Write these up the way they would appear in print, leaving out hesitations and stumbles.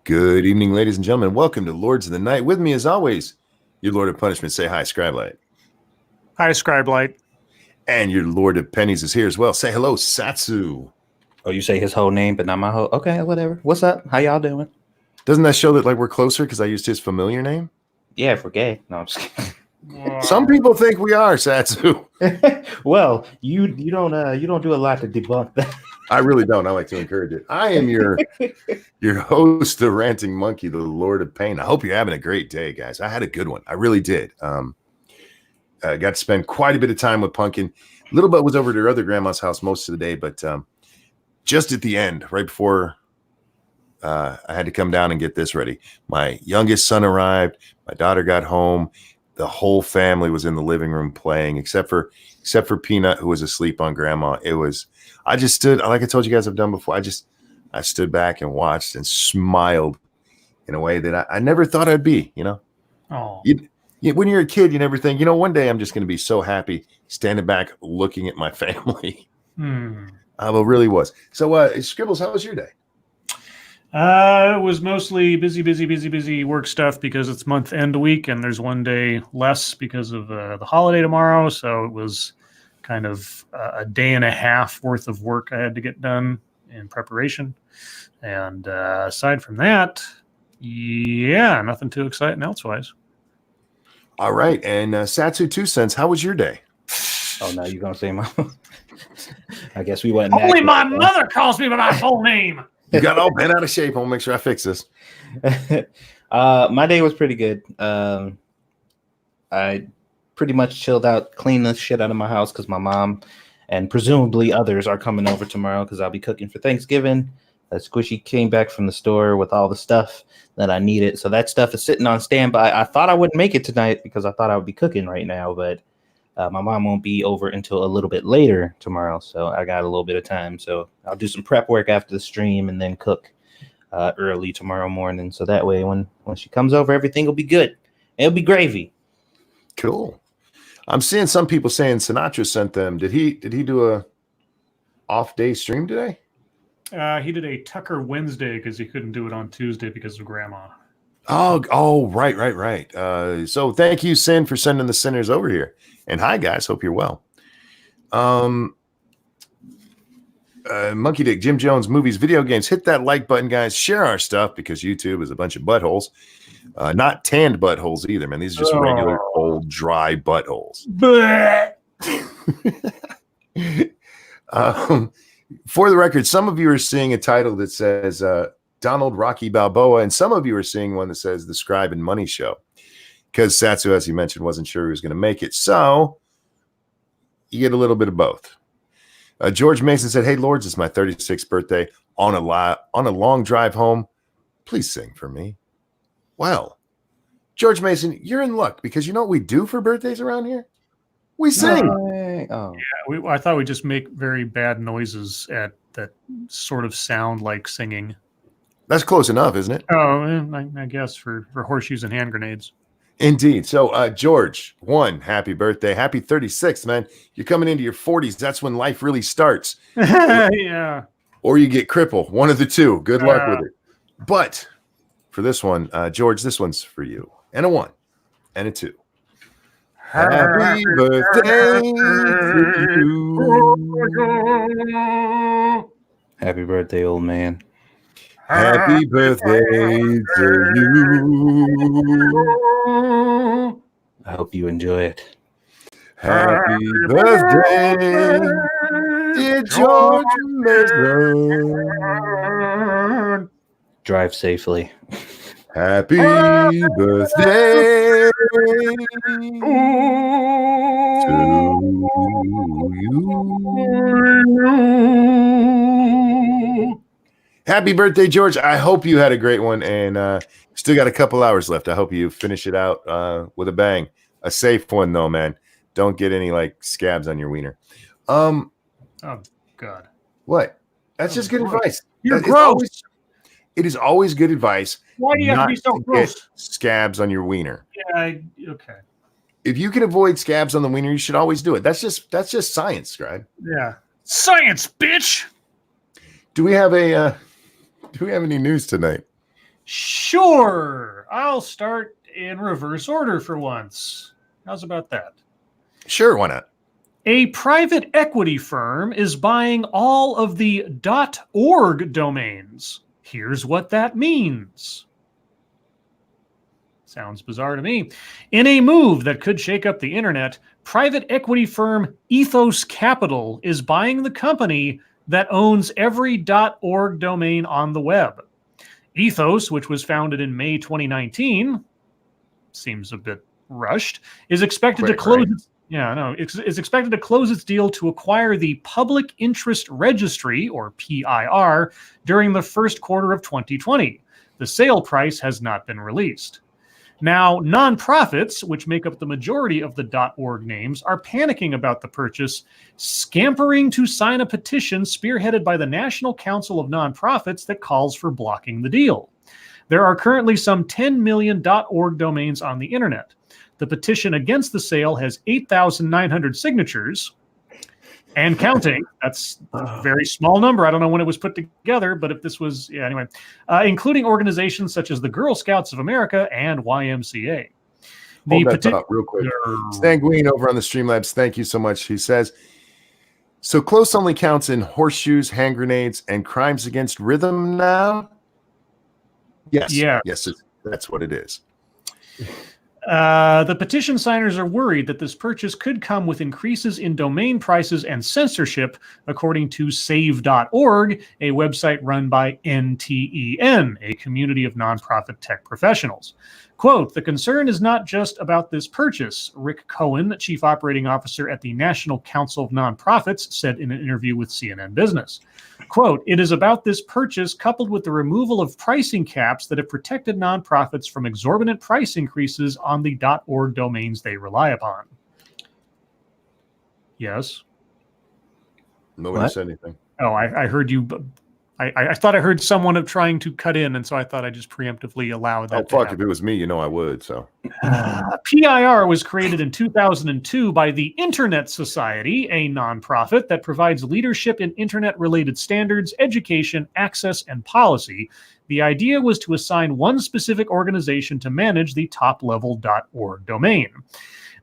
Good evening, ladies and gentlemen. Welcome to Lords of the Night. With me, as always, your Lord of Punishment. Say hi, Scribe Light. Hi, Scribe Light. And your Lord of Pennies is here as well. Say hello, Satsu. Oh, you say his whole name, but not my whole. Okay, whatever. What's up? How y'all doing? Doesn't that show that like we're closer because I used his familiar name? Yeah, if we're gay. No, I'm just kidding. Some people think we are, Satsu. Well, you don't do a lot to debunk that. I really don't. I like to encourage it. I am your host, the Ranting Monkey, the Lord of Pain. I hope you're having a great day, guys. I had a good one. I really did. I got to spend quite a bit of time with Pumpkin. Little Butt was over at her other grandma's house most of the day, but just at the end, right before I had to come down and get this ready, my youngest son arrived. My daughter got home. The whole family was in the living room playing, except for Peanut, who was asleep on Grandma. I just stood, like I told you guys I've done before. I stood back and watched and smiled in a way that I never thought I'd be, you know? Oh, When you're a kid, you never think, one day I'm just going to be so happy standing back looking at my family. But really was. So, Scribbles, how was your day? It was mostly busy work stuff because it's month end week and there's one day less because of the holiday tomorrow. So it was kind of a day and a half worth of work I had to get done in preparation. And aside from that, yeah, nothing too exciting elsewise. All right. And Satsu 2 cents, how was your day? Oh, no, you're going to say my... I guess we went... Only my mother calls me by my full name. You got all bent out of shape. I'll make sure I fix this. My day was pretty good. I pretty much chilled out, cleaned the shit out of my house because my mom and presumably others are coming over tomorrow because I'll be cooking for Thanksgiving. Squishy came back from the store with all the stuff that I needed. So that stuff is sitting on standby. I thought I wouldn't make it tonight because I thought I would be cooking right now, but my mom won't be over until a little bit later tomorrow, so I got a little bit of time. So I'll do some prep work after the stream and then cook early tomorrow morning. So that way, when she comes over, everything will be good. It'll be gravy. Cool. I'm seeing some people saying Sinatra sent them. Did he do a off day stream today? He did a Tucker Wednesday because he couldn't do it on Tuesday because of Grandma. Oh, right. So thank you, Sin, for sending the sinners over here. And hi, guys. Hope you're well. Monkey Dick, Jim Jones, movies, video games. Hit that like button, guys. Share our stuff because YouTube is a bunch of buttholes. Not tanned buttholes either, man. These are just regular old dry buttholes. For the record, some of you are seeing a title that says Donald Rocky Balboa, and some of you are seeing one that says The Scribe and Money Show. Because Satsu, as he mentioned, wasn't sure he was going to make it. So you get a little bit of both. George Mason said, "Hey, Lords, it's my 36th birthday. On a long drive home, please sing for me." Well, George Mason, you're in luck because you know what we do for birthdays around here? We sing. Oh. Yeah, I thought we just make very bad noises that sort of sound like singing. That's close enough, isn't it? Oh, I guess for horseshoes and hand grenades. Indeed. So, George, happy birthday. Happy 36th, man. You're coming into your 40s. That's when life really starts. Yeah. Or you get crippled. One of the two. Good luck with it. But for this one, George, this one's for you. And a 1 and a 2. Happy birthday to you. Happy birthday, old man. Happy birthday to you. I hope you enjoy it. Happy birthday, dear George Mason. Drive safely. Happy birthday to you. Happy birthday, George. I hope you had a great one and still got a couple hours left. I hope you finish it out with a bang. A safe one, though, man. Don't get any like scabs on your wiener. Oh, God. What? That's just good advice. You're gross. It is always good advice. Why do you have to be so gross? Get scabs on your wiener. Yeah, okay. If you can avoid scabs on the wiener, you should always do it. That's just science, Scribe. Yeah. Science, bitch. Do we have any news tonight? Sure. I'll start in reverse order for once. How's about that? Sure, why not? A private equity firm is buying all of the .org domains. Here's what that means. Sounds bizarre to me. In a move that could shake up the internet, private equity firm Ethos Capital is buying the company that owns every .org domain on the web. Ethos, which was founded in May 2019, seems a bit rushed, is expected to close. Right? It's expected to close its deal to acquire the Public Interest Registry, or PIR, during the first quarter of 2020. The sale price has not been released. Now, nonprofits, which make up the majority of the .org names, are panicking about the purchase, scampering to sign a petition spearheaded by the National Council of Nonprofits that calls for blocking the deal. There are currently some 10 million .org domains on the internet. The petition against the sale has 8,900 signatures and counting. That's a very small number. I don't know when it was put together, but if this was, anyway, including organizations such as the Girl Scouts of America and YMCA. Hold that thought real quick. Sanguine over on the Streamlabs, thank you so much. He says, so close only counts in horseshoes, hand grenades, and crimes against rhythm now? Yes. Yeah. Yes, that's what it is. The petition signers are worried that this purchase could come with increases in domain prices and censorship, according to Save.org, a website run by NTEN, a community of nonprofit tech professionals. Quote, the concern is not just about this purchase, Rick Cohen, chief operating officer at the National Council of Nonprofits, said in an interview with CNN Business. Quote, it is about this purchase coupled with the removal of pricing caps that have protected nonprofits from exorbitant price increases on the .org domains they rely upon. Yes? Nobody said anything. Oh, I heard you. I thought I heard someone trying to cut in, and so I thought I just preemptively allowed that. Oh, fuck, if it was me, I would, so. PIR was created in 2002 by the Internet Society, a nonprofit that provides leadership in internet-related standards, education, access, and policy. The idea was to assign one specific organization to manage the top-level .org domain.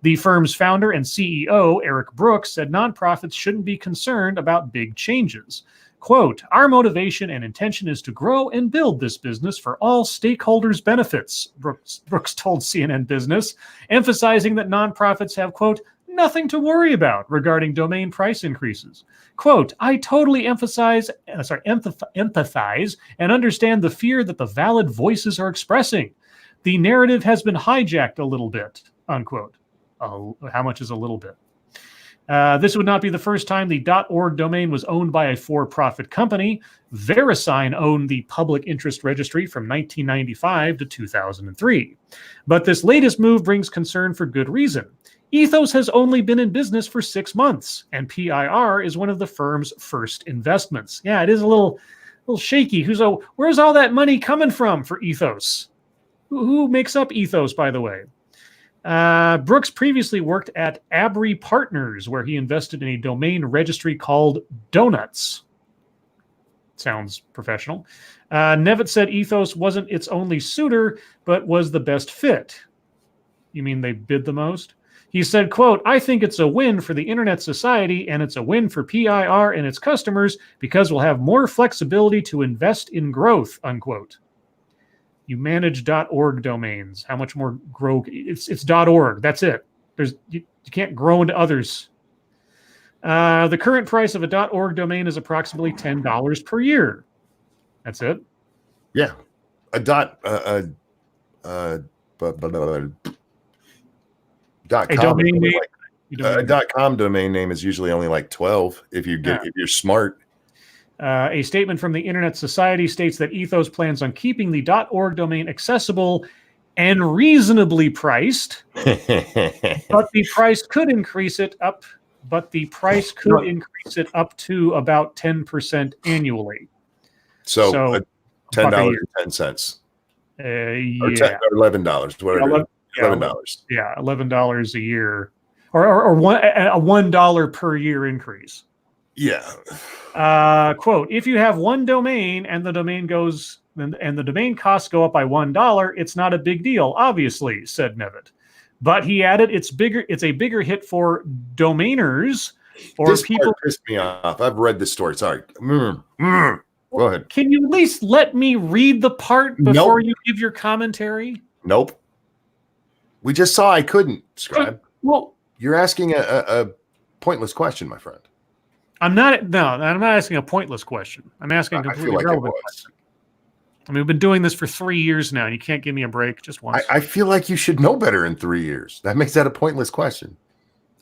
The firm's founder and CEO, Eric Brooks, said nonprofits shouldn't be concerned about big changes. Quote, our motivation and intention is to grow and build this business for all stakeholders' benefits, Brooks told CNN Business, emphasizing that nonprofits have, quote, nothing to worry about regarding domain price increases. Quote, I totally empathize and understand the fear that the valid voices are expressing. The narrative has been hijacked a little bit, unquote. How much is a little bit? This would not be the first time the .org domain was owned by a for-profit company. VeriSign owned the Public Interest Registry from 1995 to 2003. But this latest move brings concern for good reason. Ethos has only been in business for 6 months, and PIR is one of the firm's first investments. Yeah, it is a little shaky. Where's all that money coming from for Ethos? Who makes up Ethos, by the way? Brooks previously worked at Abry Partners, where he invested in a domain registry called Donuts. Sounds professional. Nevitt said Ethos wasn't its only suitor, but was the best fit. You mean they bid the most? He said, quote, I think it's a win for the Internet Society, and it's a win for PIR and its customers because we'll have more flexibility to invest in growth, unquote. You manage .org domains. How much more grow? It's .org. That's it. You can't grow into others. The current price of a .org domain is approximately $10 per year. That's it. Yeah, a .com domain name is usually only like 12 if you're smart. A statement from the Internet Society states that Ethos plans on keeping the .org domain accessible and reasonably priced, but the price could increase it up. To about 10% annually. So $10.10. Or $11, whatever. $11. Yeah, $11 a year, or a $1 per year increase. Yeah. Quote, if you have one domain and the domain goes and the domain costs go up by $1, it's not a big deal, obviously, said Nevitt. But he added, it's a bigger hit for domainers or This people. part pissed me off. I've read this story. Sorry. Go ahead. Can you at least let me read the part before you give your commentary? Nope. We just saw I couldn't, Scribe. Well, you're asking a pointless question, my friend. I'm not asking a pointless question. I'm asking a completely relevant question. I mean, we've been doing this for 3 years now, and you can't give me a break just once. I feel like you should know better in 3 years. That makes that a pointless question.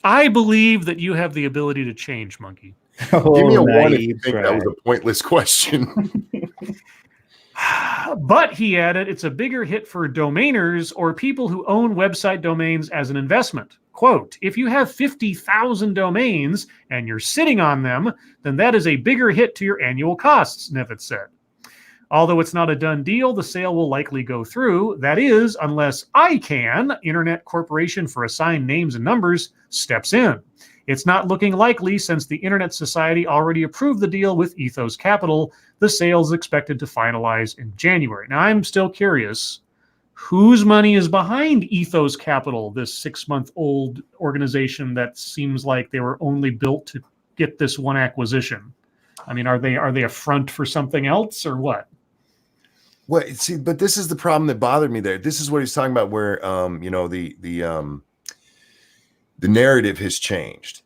I believe that you have the ability to change, Monkey. Give me a one if you think that was a pointless question. But he added, it's a bigger hit for domainers or people who own website domains as an investment. Quote, if you have 50,000 domains and you're sitting on them, then that is a bigger hit to your annual costs, Nevitt said. Although it's not a done deal, the sale will likely go through. That is, unless ICANN, Internet Corporation for Assigned Names and Numbers, steps in. It's not looking likely since the Internet Society already approved the deal with Ethos Capital. The sale is expected to finalize in January. Now, I'm still curious, whose money is behind Ethos Capital, this 6-month-old organization that seems like they were only built to get this one acquisition? I mean, are they a front for something else or what? Well, see, but this is the problem that bothered me there. This is what he's talking about, where the narrative has changed,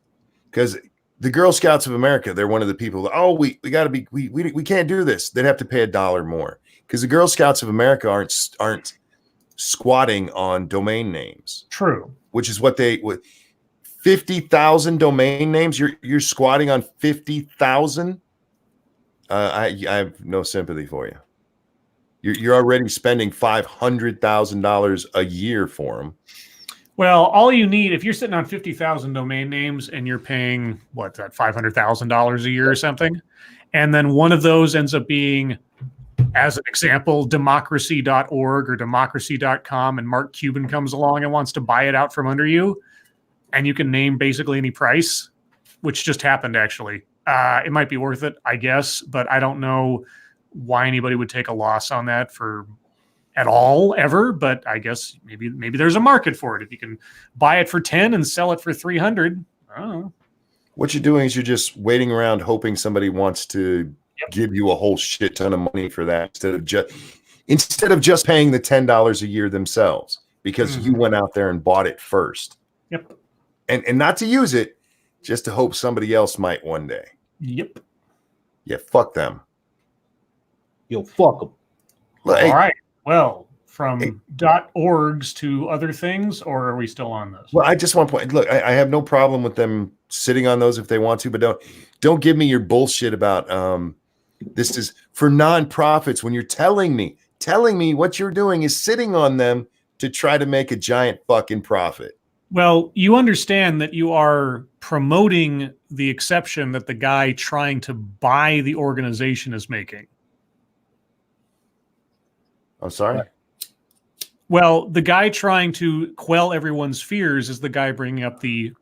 because the Girl Scouts of America, they're one of the people that, we got to be, we can't do this. They'd have to pay $1 more, because the Girl Scouts of America aren't squatting on domain names. True. Which is what they would. 50,000 domain names. You're squatting on 50,000. I have no sympathy for you. You're already spending $500,000 a year for them. Well, all you need, if you're sitting on 50,000 domain names and you're paying, what's that, $500,000 a year or something, and then one of those ends up being, as an example, democracy.org or democracy.com, and Mark Cuban comes along and wants to buy it out from under you, and you can name basically any price, which just happened, actually. It might be worth it, I guess, but I don't know why anybody would take a loss on that at all, ever. But I guess maybe there's a market for it. If you can buy it for 10 and sell it for 300, I don't know. What you're doing is you're just waiting around hoping somebody wants to give you a whole shit ton of money for that instead of just paying the $10 a year themselves, because you went out there and bought it first. Yep. And not to use it, just to hope somebody else might one day. Yep. Yeah, fuck them. Yo, fuck them. All right. Well, from .orgs to other things, or are we still on this? Well, I just want to point. Look, I have no problem with them sitting on those if they want to, but don't give me your bullshit about this is for nonprofits when you're telling me what you're doing is sitting on them to try to make a giant fucking profit. Well, you understand that you are promoting the exception that the guy trying to buy the organization is making. I'm sorry? Well, the guy trying to quell everyone's fears is the guy bringing up the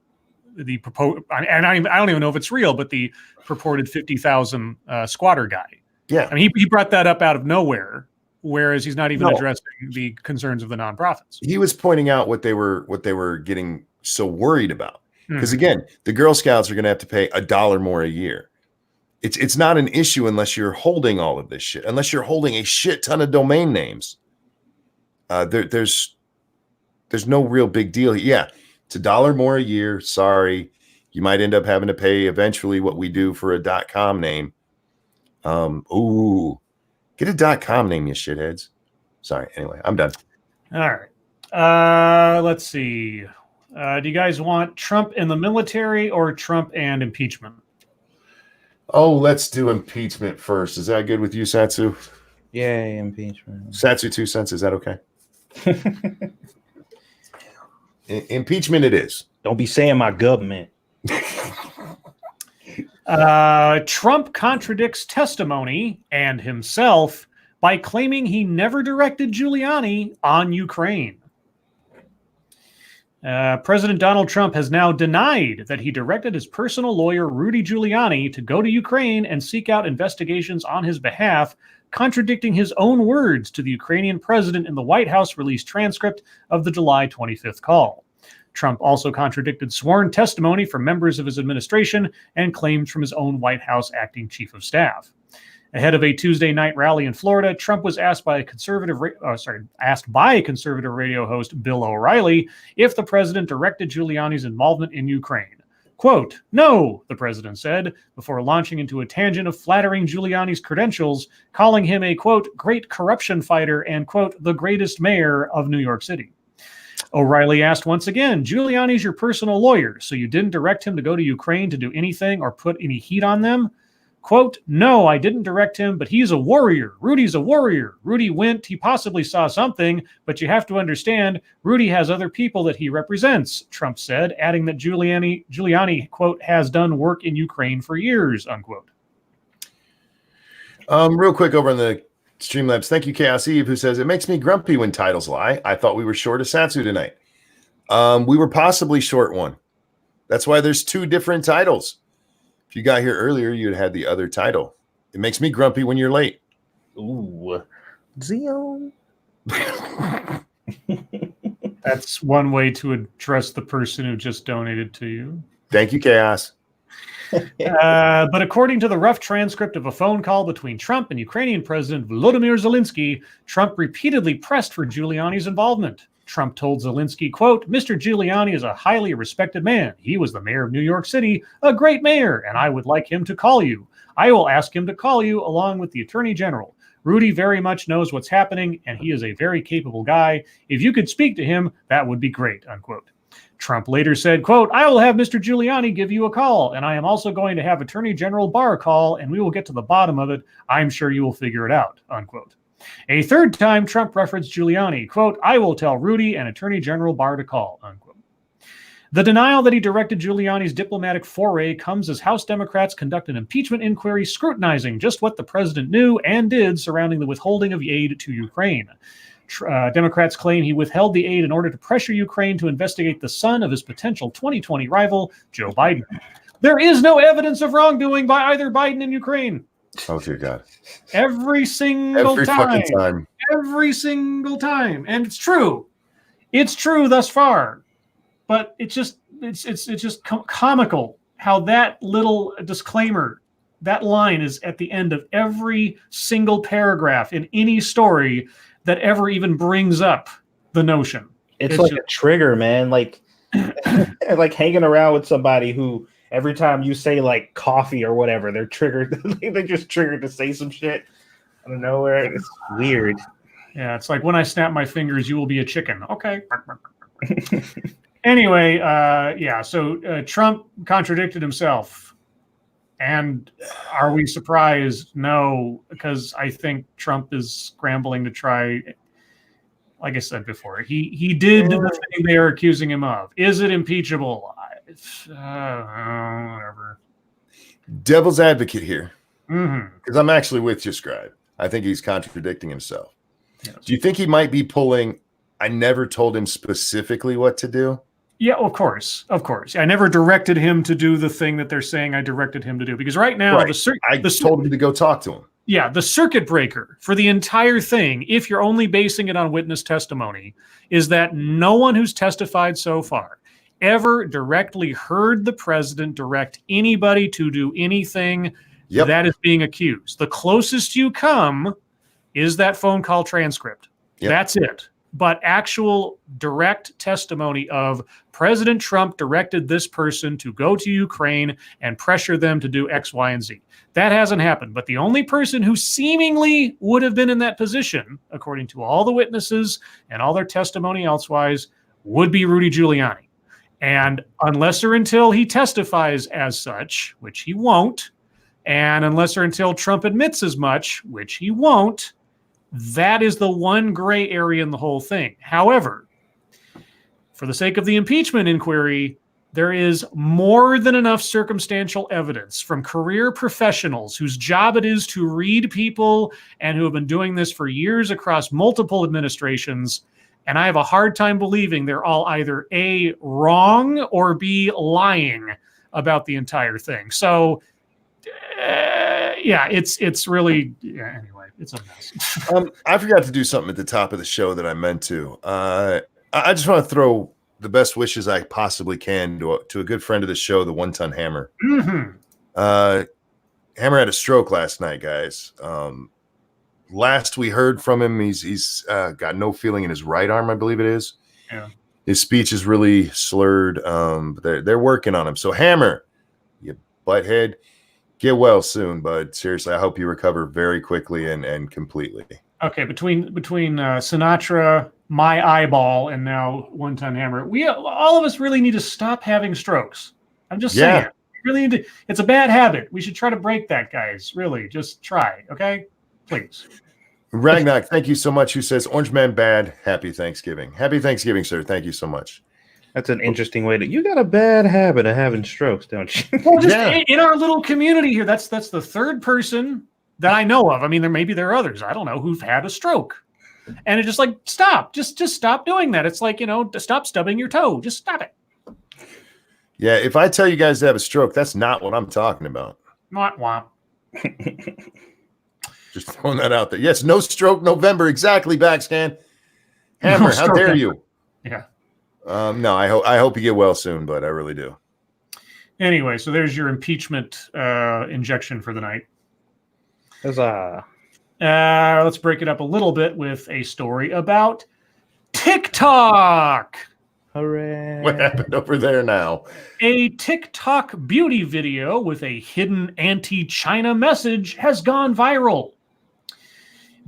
proposed, and I don't even know if it's real, but the purported 50,000 squatter guy. Yeah. I mean, he brought that up out of nowhere, whereas he's not even addressing the concerns of the nonprofits. He was pointing out what they were getting so worried about. Because again, the Girl Scouts are going to have to pay $1 more a year. It's not an issue unless you're holding all of this shit. Unless you're holding a shit ton of domain names, there's no real big deal. Yeah, it's $1 more a year. Sorry, you might end up having to pay eventually what we do for a .com name. Get a .com name, you shitheads. Sorry. Anyway, I'm done. All right. Let's see. Do you guys want Trump in the military or Trump and impeachment? Oh, let's do impeachment first. Is that good with you, Satsu? Yay, impeachment. Satsu 2 cents. Is that okay? Impeachment it is. Don't be saying my government. Trump contradicts testimony and himself by claiming he never directed Giuliani on Ukraine. President Donald Trump has now denied that he directed his personal lawyer, Rudy Giuliani, to go to Ukraine and seek out investigations on his behalf contradicting his own words to the Ukrainian president in the White House released transcript of the July 25th call. Trump also contradicted sworn testimony from members of his administration and claims from his own White House acting chief of staff. Ahead of a Tuesday night rally in Florida, Trump was asked by conservative radio host Bill O'Reilly if the president directed Giuliani's involvement in Ukraine. Quote, "No," the president said, before launching into a tangent of flattering Giuliani's credentials, calling him a, quote, "great corruption fighter" and, quote, "the greatest mayor of New York City." O'Reilly asked once again, "Giuliani's your personal lawyer, so you didn't direct him to go to Ukraine to do anything or put any heat on them?" Quote, "No, I didn't direct him, but he's a warrior. Rudy's a warrior. Rudy went, he possibly saw something, but you have to understand, Rudy has other people that he represents," Trump said, adding that Giuliani, quote, "has done work in Ukraine for years," unquote. Real quick over on the Streamlabs. Thank you, Chaos Eve, who says, "It makes me grumpy when titles lie. I thought we were short a Satsu tonight." We were possibly short one. That's why there's two different titles. If you got here earlier, you'd had the other title. It makes me grumpy when you're late. Ooh. Zion. That's one way to address the person who just donated to you. Thank you, Chaos. But according to the rough transcript of a phone call between Trump and Ukrainian President Volodymyr Zelensky, Trump repeatedly pressed for Giuliani's involvement. Trump told Zelensky, quote, "Mr. Giuliani is a highly respected man. He was the mayor of New York City, a great mayor, and I would like him to call you. I will ask him to call you along with the attorney general. Rudy very much knows what's happening, and he is a very capable guy. If you could speak to him, that would be great," unquote. Trump later said, quote, "I will have Mr. Giuliani give you a call, and I am also going to have Attorney General Barr call, and we will get to the bottom of it. I'm sure you will figure it out," unquote. A third time, Trump referenced Giuliani, quote, "I will tell Rudy and Attorney General Barr to call," unquote. The denial that he directed Giuliani's diplomatic foray comes as House Democrats conduct an impeachment inquiry scrutinizing just what the president knew and did surrounding the withholding of aid to Ukraine. Democrats claim he withheld the aid in order to pressure Ukraine to investigate the son of his potential 2020 rival, Joe Biden. There is no evidence of wrongdoing by either Biden and Ukraine. Oh, dear God. Every single fucking time. Every single time. And it's true. It's true thus far. But it's just comical how that little disclaimer, that line is at the end of every single paragraph in any story that ever even brings up the notion. It's like a trigger, man. Like like hanging around with somebody who every time you say like coffee or whatever, they're triggered. They're just triggered to say some shit out of nowhere. It's weird. Yeah, it's like when I snap my fingers, you will be a chicken. Okay. Anyway, so Trump contradicted himself. And are we surprised? No, because I think Trump is scrambling to try, like I said before, he did the thing they are accusing him of. Is it impeachable? Whatever. Devil's advocate here. Because I'm actually with you, Scribe. I think he's contradicting himself. Yes. Do you think he might be pulling, I never told him specifically what to do? Yeah, of course. I never directed him to do the thing that they're saying I directed him to do. Because right now, I told him to go talk to him. Yeah, the circuit breaker for the entire thing, if you're only basing it on witness testimony, is that no one who's testified so far ever directly heard the president direct anybody to do anything that is being accused. The closest you come is that phone call transcript. That's it. But actual direct testimony of President Trump directed this person to go to Ukraine and pressure them to do X, Y, and Z. That hasn't happened. But the only person who seemingly would have been in that position, according to all the witnesses and all their testimony elsewise, would be Rudy Giuliani. And unless or until he testifies as such, which he won't, and unless or until Trump admits as much, which he won't, that is the one gray area in the whole thing. However, for the sake of the impeachment inquiry, there is more than enough circumstantial evidence from career professionals whose job it is to read people and who have been doing this for years across multiple administrations. And I have a hard time believing they're all either A, wrong, or B, lying about the entire thing. So, Yeah, it's really anyway, it's a mess. I forgot to do something at the top of the show that I meant to. I just want to throw the best wishes I possibly can to a good friend of the show, the One Ton Hammer. Mm-hmm. Hammer had a stroke last night, guys. Last we heard from him, he's got no feeling in his right arm, I believe it is. Yeah. His speech is really slurred. But they're working on him. So Hammer, you butthead, get well soon, bud. Seriously, I hope you recover very quickly and completely. Okay, between Sinatra, my eyeball, and now One Ton Hammer, all of us really need to stop having strokes. I'm just saying. We really need to. It's a bad habit. We should try to break that, guys. Really, just try. Okay, please. Ragnar, thank you so much. Who says Orange Man bad? Happy Thanksgiving. Happy Thanksgiving, sir. Thank you so much. That's an interesting way to. You got a bad habit of having strokes, don't you? Well, just in our little community here, that's the third person that I know of. I mean, there are others I don't know who've had a stroke, and it's just like stop, just stop doing that. It's like stop stubbing your toe. Just stop it. Yeah, if I tell you guys to have a stroke, that's not what I'm talking about. Womp womp. Just throwing that out there. Yes, no stroke November. Exactly, Backscan. Hammer, how dare you? Yeah. No, I hope you get well soon, but I really do. Anyway, so there's your impeachment injection for the night. Huzzah. Let's break it up a little bit with a story about TikTok. Hooray. What happened over there now? A TikTok beauty video with a hidden anti-China message has gone viral.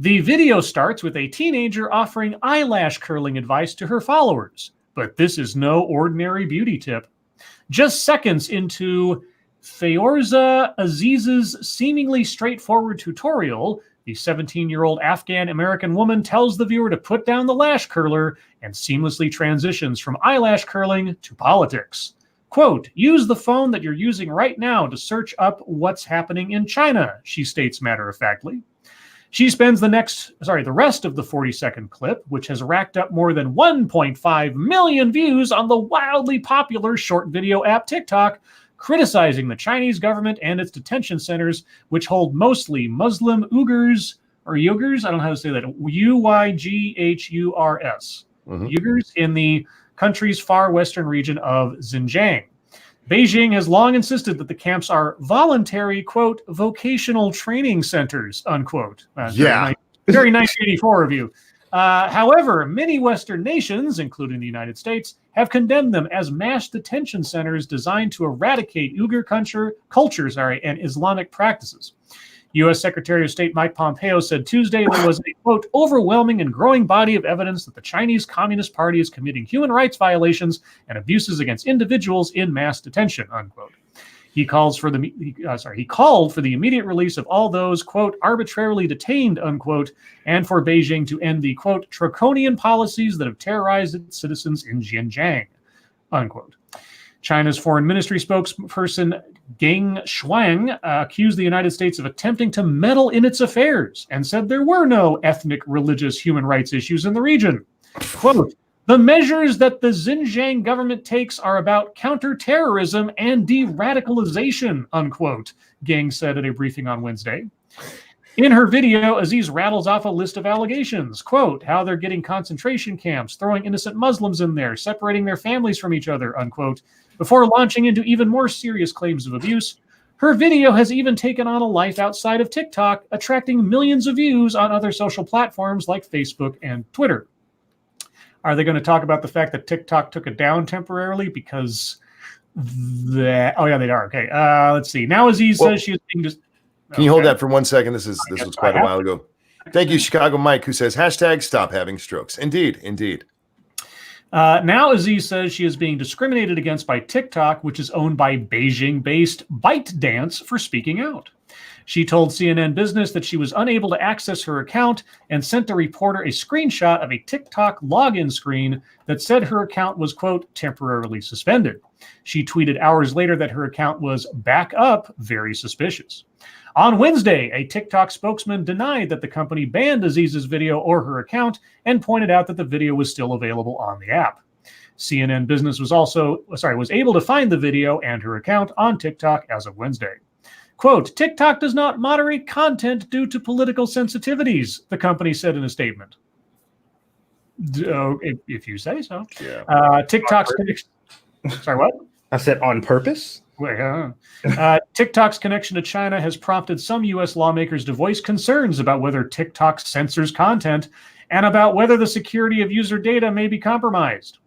The video starts with a teenager offering eyelash curling advice to her followers, but this is no ordinary beauty tip. Just seconds into Feyorza Aziz's seemingly straightforward tutorial, the 17-year-old Afghan-American woman tells the viewer to put down the lash curler and seamlessly transitions from eyelash curling to politics. Quote, use the phone that you're using right now to search up what's happening in China, she states matter-of-factly. She spends the rest of the 40-second clip, which has racked up more than 1.5 million views on the wildly popular short video app TikTok, criticizing the Chinese government and its detention centers, which hold mostly Muslim Uyghurs, or Uyghurs, I don't know how to say that, Uyghurs, Uyghurs in the country's far western region of Xinjiang. Beijing has long insisted that the camps are voluntary, quote, vocational training centers, unquote. Very 1984 of you. However, many Western nations, including the United States, have condemned them as mass detention centers designed to eradicate Uyghur culture and Islamic practices. U.S. Secretary of State Mike Pompeo said Tuesday there was a, quote, overwhelming and growing body of evidence that the Chinese Communist Party is committing human rights violations and abuses against individuals in mass detention, unquote. He called for the immediate release of all those, quote, arbitrarily detained, unquote, and for Beijing to end the, quote, draconian policies that have terrorized its citizens in Xinjiang, unquote. China's foreign ministry spokesperson Geng Shuang accused the United States of attempting to meddle in its affairs and said there were no ethnic, religious, human rights issues in the region. Quote, the measures that the Xinjiang government takes are about counterterrorism and de-radicalization, unquote, Geng said at a briefing on Wednesday. In her video, Aziz rattles off a list of allegations, quote, how they're getting concentration camps, throwing innocent Muslims in there, separating their families from each other, unquote, before launching into even more serious claims of abuse. Her video has even taken on a life outside of TikTok, attracting millions of views on other social platforms like Facebook and Twitter. Are they going to talk about the fact that TikTok took it down temporarily because that? Oh, yeah, they are. Okay. Let's see. Now Aziz says she is being just. Can you hold that for 1 second? This was quite a while ago. Thank you, Chicago Mike, who says hashtag stop having strokes. Indeed. Now Aziz says she is being discriminated against by TikTok, which is owned by Beijing-based ByteDance, for speaking out. She told CNN Business that she was unable to access her account and sent the reporter a screenshot of a TikTok login screen that said her account was, quote, temporarily suspended. She tweeted hours later that her account was back up, very suspicious. On Wednesday, a TikTok spokesman denied that the company banned Aziz's video or her account and pointed out that the video was still available on the app. CNN Business was able to find the video and her account on TikTok as of Wednesday. Quote, TikTok does not moderate content due to political sensitivities, the company said in a statement. If you say so. Yeah. TikTok's connection. Sorry, what? I said on purpose. TikTok's connection to China has prompted some U.S. lawmakers to voice concerns about whether TikTok censors content and about whether the security of user data may be compromised.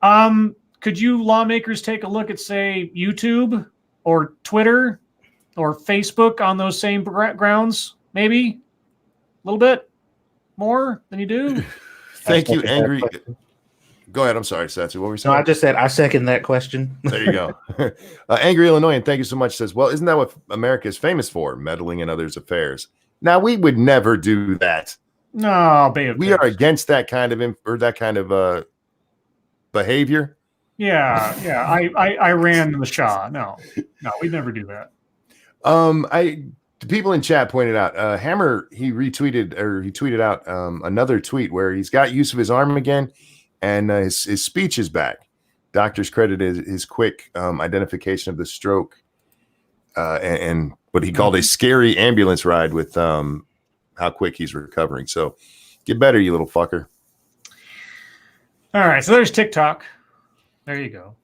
Could you lawmakers take a look at, say, YouTube or Twitter or Facebook on those same grounds? Maybe a little bit more than you do. Thank you, Angry. Go ahead. I'm sorry, Satsu. What were you saying? No, I just said I second that question. There you go. Angry Illinoisan, thank you so much. Says, well, isn't that what America is famous for? Meddling in others' affairs. Now, we would never do that. No, we are against that kind of behavior. Yeah. I ran the Shah. No, we'd never do that. The people in chat pointed out, Hammer, he tweeted out another tweet where he's got use of his arm again, and his speech is back. Doctors credited his quick identification of the stroke and what he called a scary ambulance ride with how quick he's recovering. So get better, you little fucker. All right, so there's TikTok. There you go.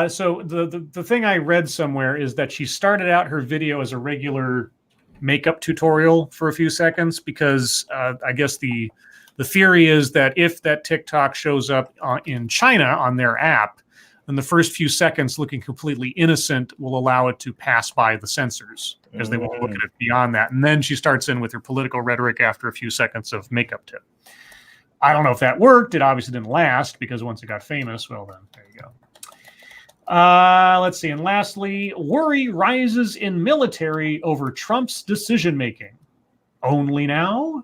So the thing I read somewhere is that she started out her video as a regular makeup tutorial for a few seconds because I guess the theory is that if that TikTok shows up in China on their app, then the first few seconds looking completely innocent will allow it to pass by the censors because they won't look at it beyond that. And then she starts in with her political rhetoric after a few seconds of makeup tip. I don't know if that worked. It obviously didn't last because once it got famous, well, then there you go. Let's see. And lastly, worry rises in military over Trump's decision-making. Only now?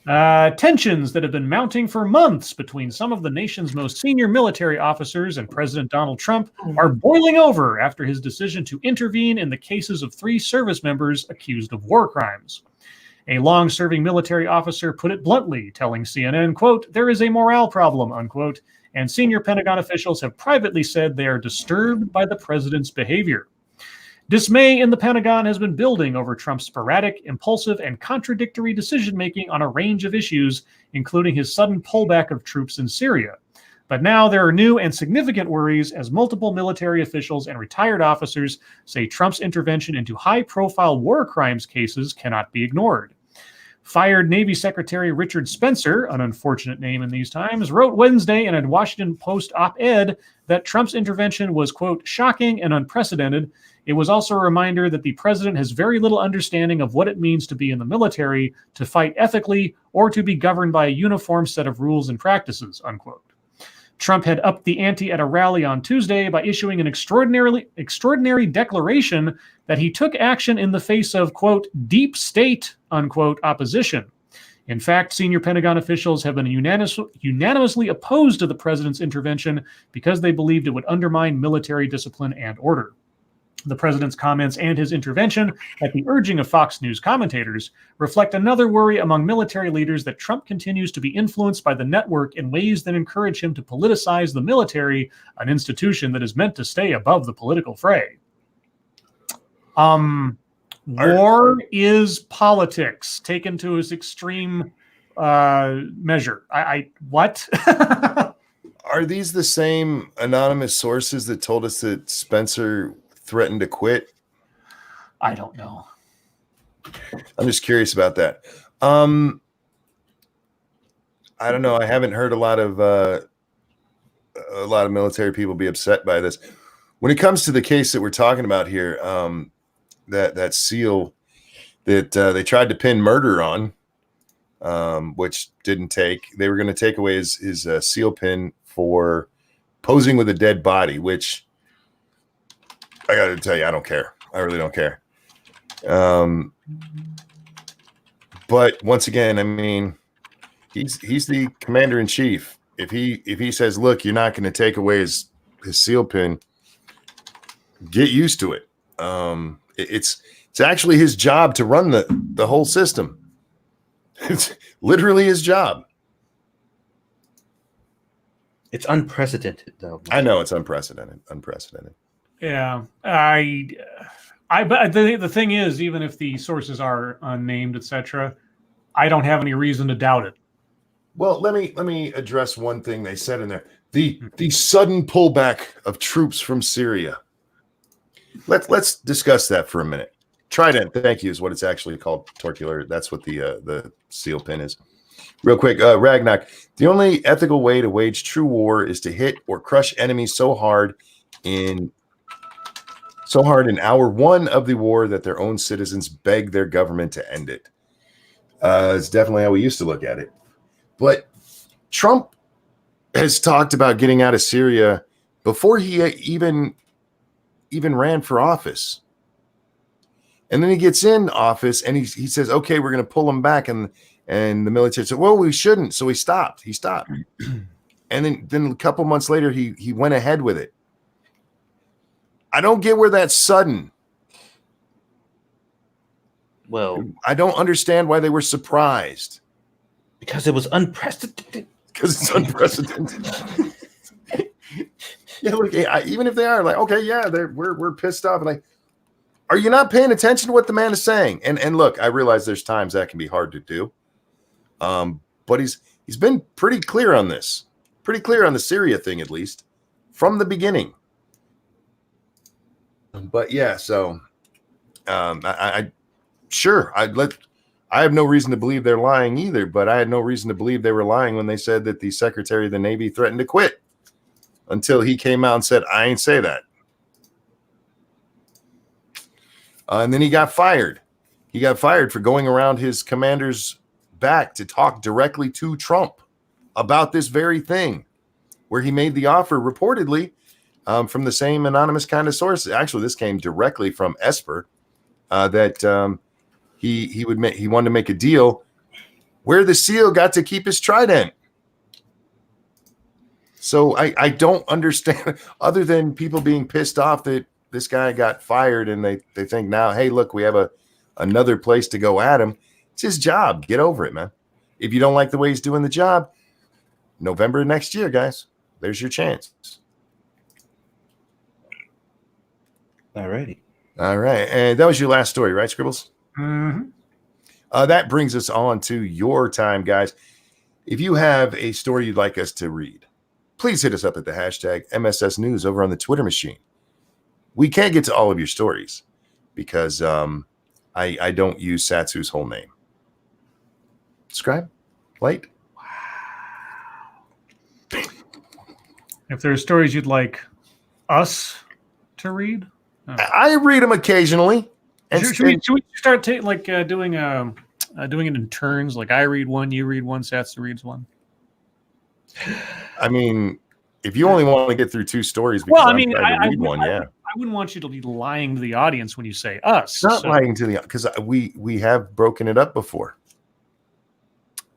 Tensions that have been mounting for months between some of the nation's most senior military officers and President Donald Trump are boiling over after his decision to intervene in the cases of 3 service members accused of war crimes. A long-serving military officer put it bluntly, telling CNN, quote, there is a morale problem, unquote, and senior Pentagon officials have privately said they are disturbed by the president's behavior. Dismay in the Pentagon has been building over Trump's sporadic, impulsive, and contradictory decision-making on a range of issues, including his sudden pullback of troops in Syria. But now there are new and significant worries as multiple military officials and retired officers say Trump's intervention into high-profile war crimes cases cannot be ignored. Fired Navy Secretary Richard Spencer, an unfortunate name in these times, wrote Wednesday in a Washington Post op-ed that Trump's intervention was, quote, shocking and unprecedented. It was also a reminder that the president has very little understanding of what it means to be in the military, to fight ethically, or to be governed by a uniform set of rules and practices, unquote. Trump had upped the ante at a rally on Tuesday by issuing an extraordinary declaration that he took action in the face of, quote, deep state, unquote, opposition. In fact, senior Pentagon officials have been unanimously opposed to the president's intervention because they believed it would undermine military discipline and order. The president's comments and his intervention, at the urging of Fox News commentators, reflect another worry among military leaders that Trump continues to be influenced by the network in ways that encourage him to politicize the military, an institution that is meant to stay above the political fray. War is politics taken to its extreme measure. What? Are these the same anonymous sources that told us that Spencer threatened to quit? I don't know. I'm just curious about that. I don't know. I haven't heard a lot of military people be upset by this. When it comes to the case that we're talking about here, that SEAL that they tried to pin murder on, which didn't take. They were going to take away his SEAL pin for posing with a dead body, which I got to tell you, I don't care. I really don't care. But once again, I mean, he's the commander in chief. If he says, look, you're not going to take away his SEAL pin, get used to it. It's actually his job to run the whole system. It's literally his job. It's unprecedented, though. I know it's unprecedented. Yeah, but the thing is, even if the sources are unnamed, etc., I don't have any reason to doubt it. Well, let me address one thing they said in there. The sudden pullback of troops from Syria. Let's discuss that for a minute. Trident, thank you, is what it's actually called. Torcular. That's what the seal pin is. Real quick, Ragnak. The only ethical way to wage true war is to hit or crush enemies so hard in hour one of the war that their own citizens beg their government to end it. It's definitely how we used to look at it. But Trump has talked about getting out of Syria before he even ran for office. And then he gets in office and he says, okay, we're going to pull him back. And the military said, well, we shouldn't. So he stopped. And then a couple months later, he went ahead with it. I don't get where that's sudden. Well, I don't understand why they were surprised. Because it was unprecedented. Because it's unprecedented. Yeah, look, even if they are like, okay, yeah, we're pissed off. Like, are you not paying attention to what the man is saying? And look, I realize there's times that can be hard to do. But he's been pretty clear on this, pretty clear on the Syria thing, at least from the beginning. But yeah, so I have no reason to believe they're lying either, but I had no reason to believe they were lying when they said that the Secretary of the Navy threatened to quit until he came out and said, I ain't say that. And then he got fired. He got fired for going around his commander's back to talk directly to Trump about this very thing, where he made the offer reportedly from the same anonymous kind of source. Actually, this came directly from Esper that he wanted to make a deal where the SEAL got to keep his trident. So I don't understand, other than people being pissed off that this guy got fired and they think now, hey, look, we have another place to go at him. It's his job. Get over it, man. If you don't like the way he's doing the job, November next year, guys, there's your chance. All righty. All right. And that was your last story, right, Scribbles? Mm-hmm. That brings us on to your time, guys. If you have a story you'd like us to read, please hit us up at the hashtag MSS News over on the Twitter machine. We can't get to all of your stories because I don't use Satsu's whole name. Scribe? Light? Wow. If there are stories you'd like us to read? I read them occasionally. And should we start doing it in turns? Like I read one, you read one, Satsu reads one. I mean, if you only want to get through two stories, well, I mean, I read one, yeah. I wouldn't want you to be lying to the audience when you say us. It's not lying to the, because we have broken it up before.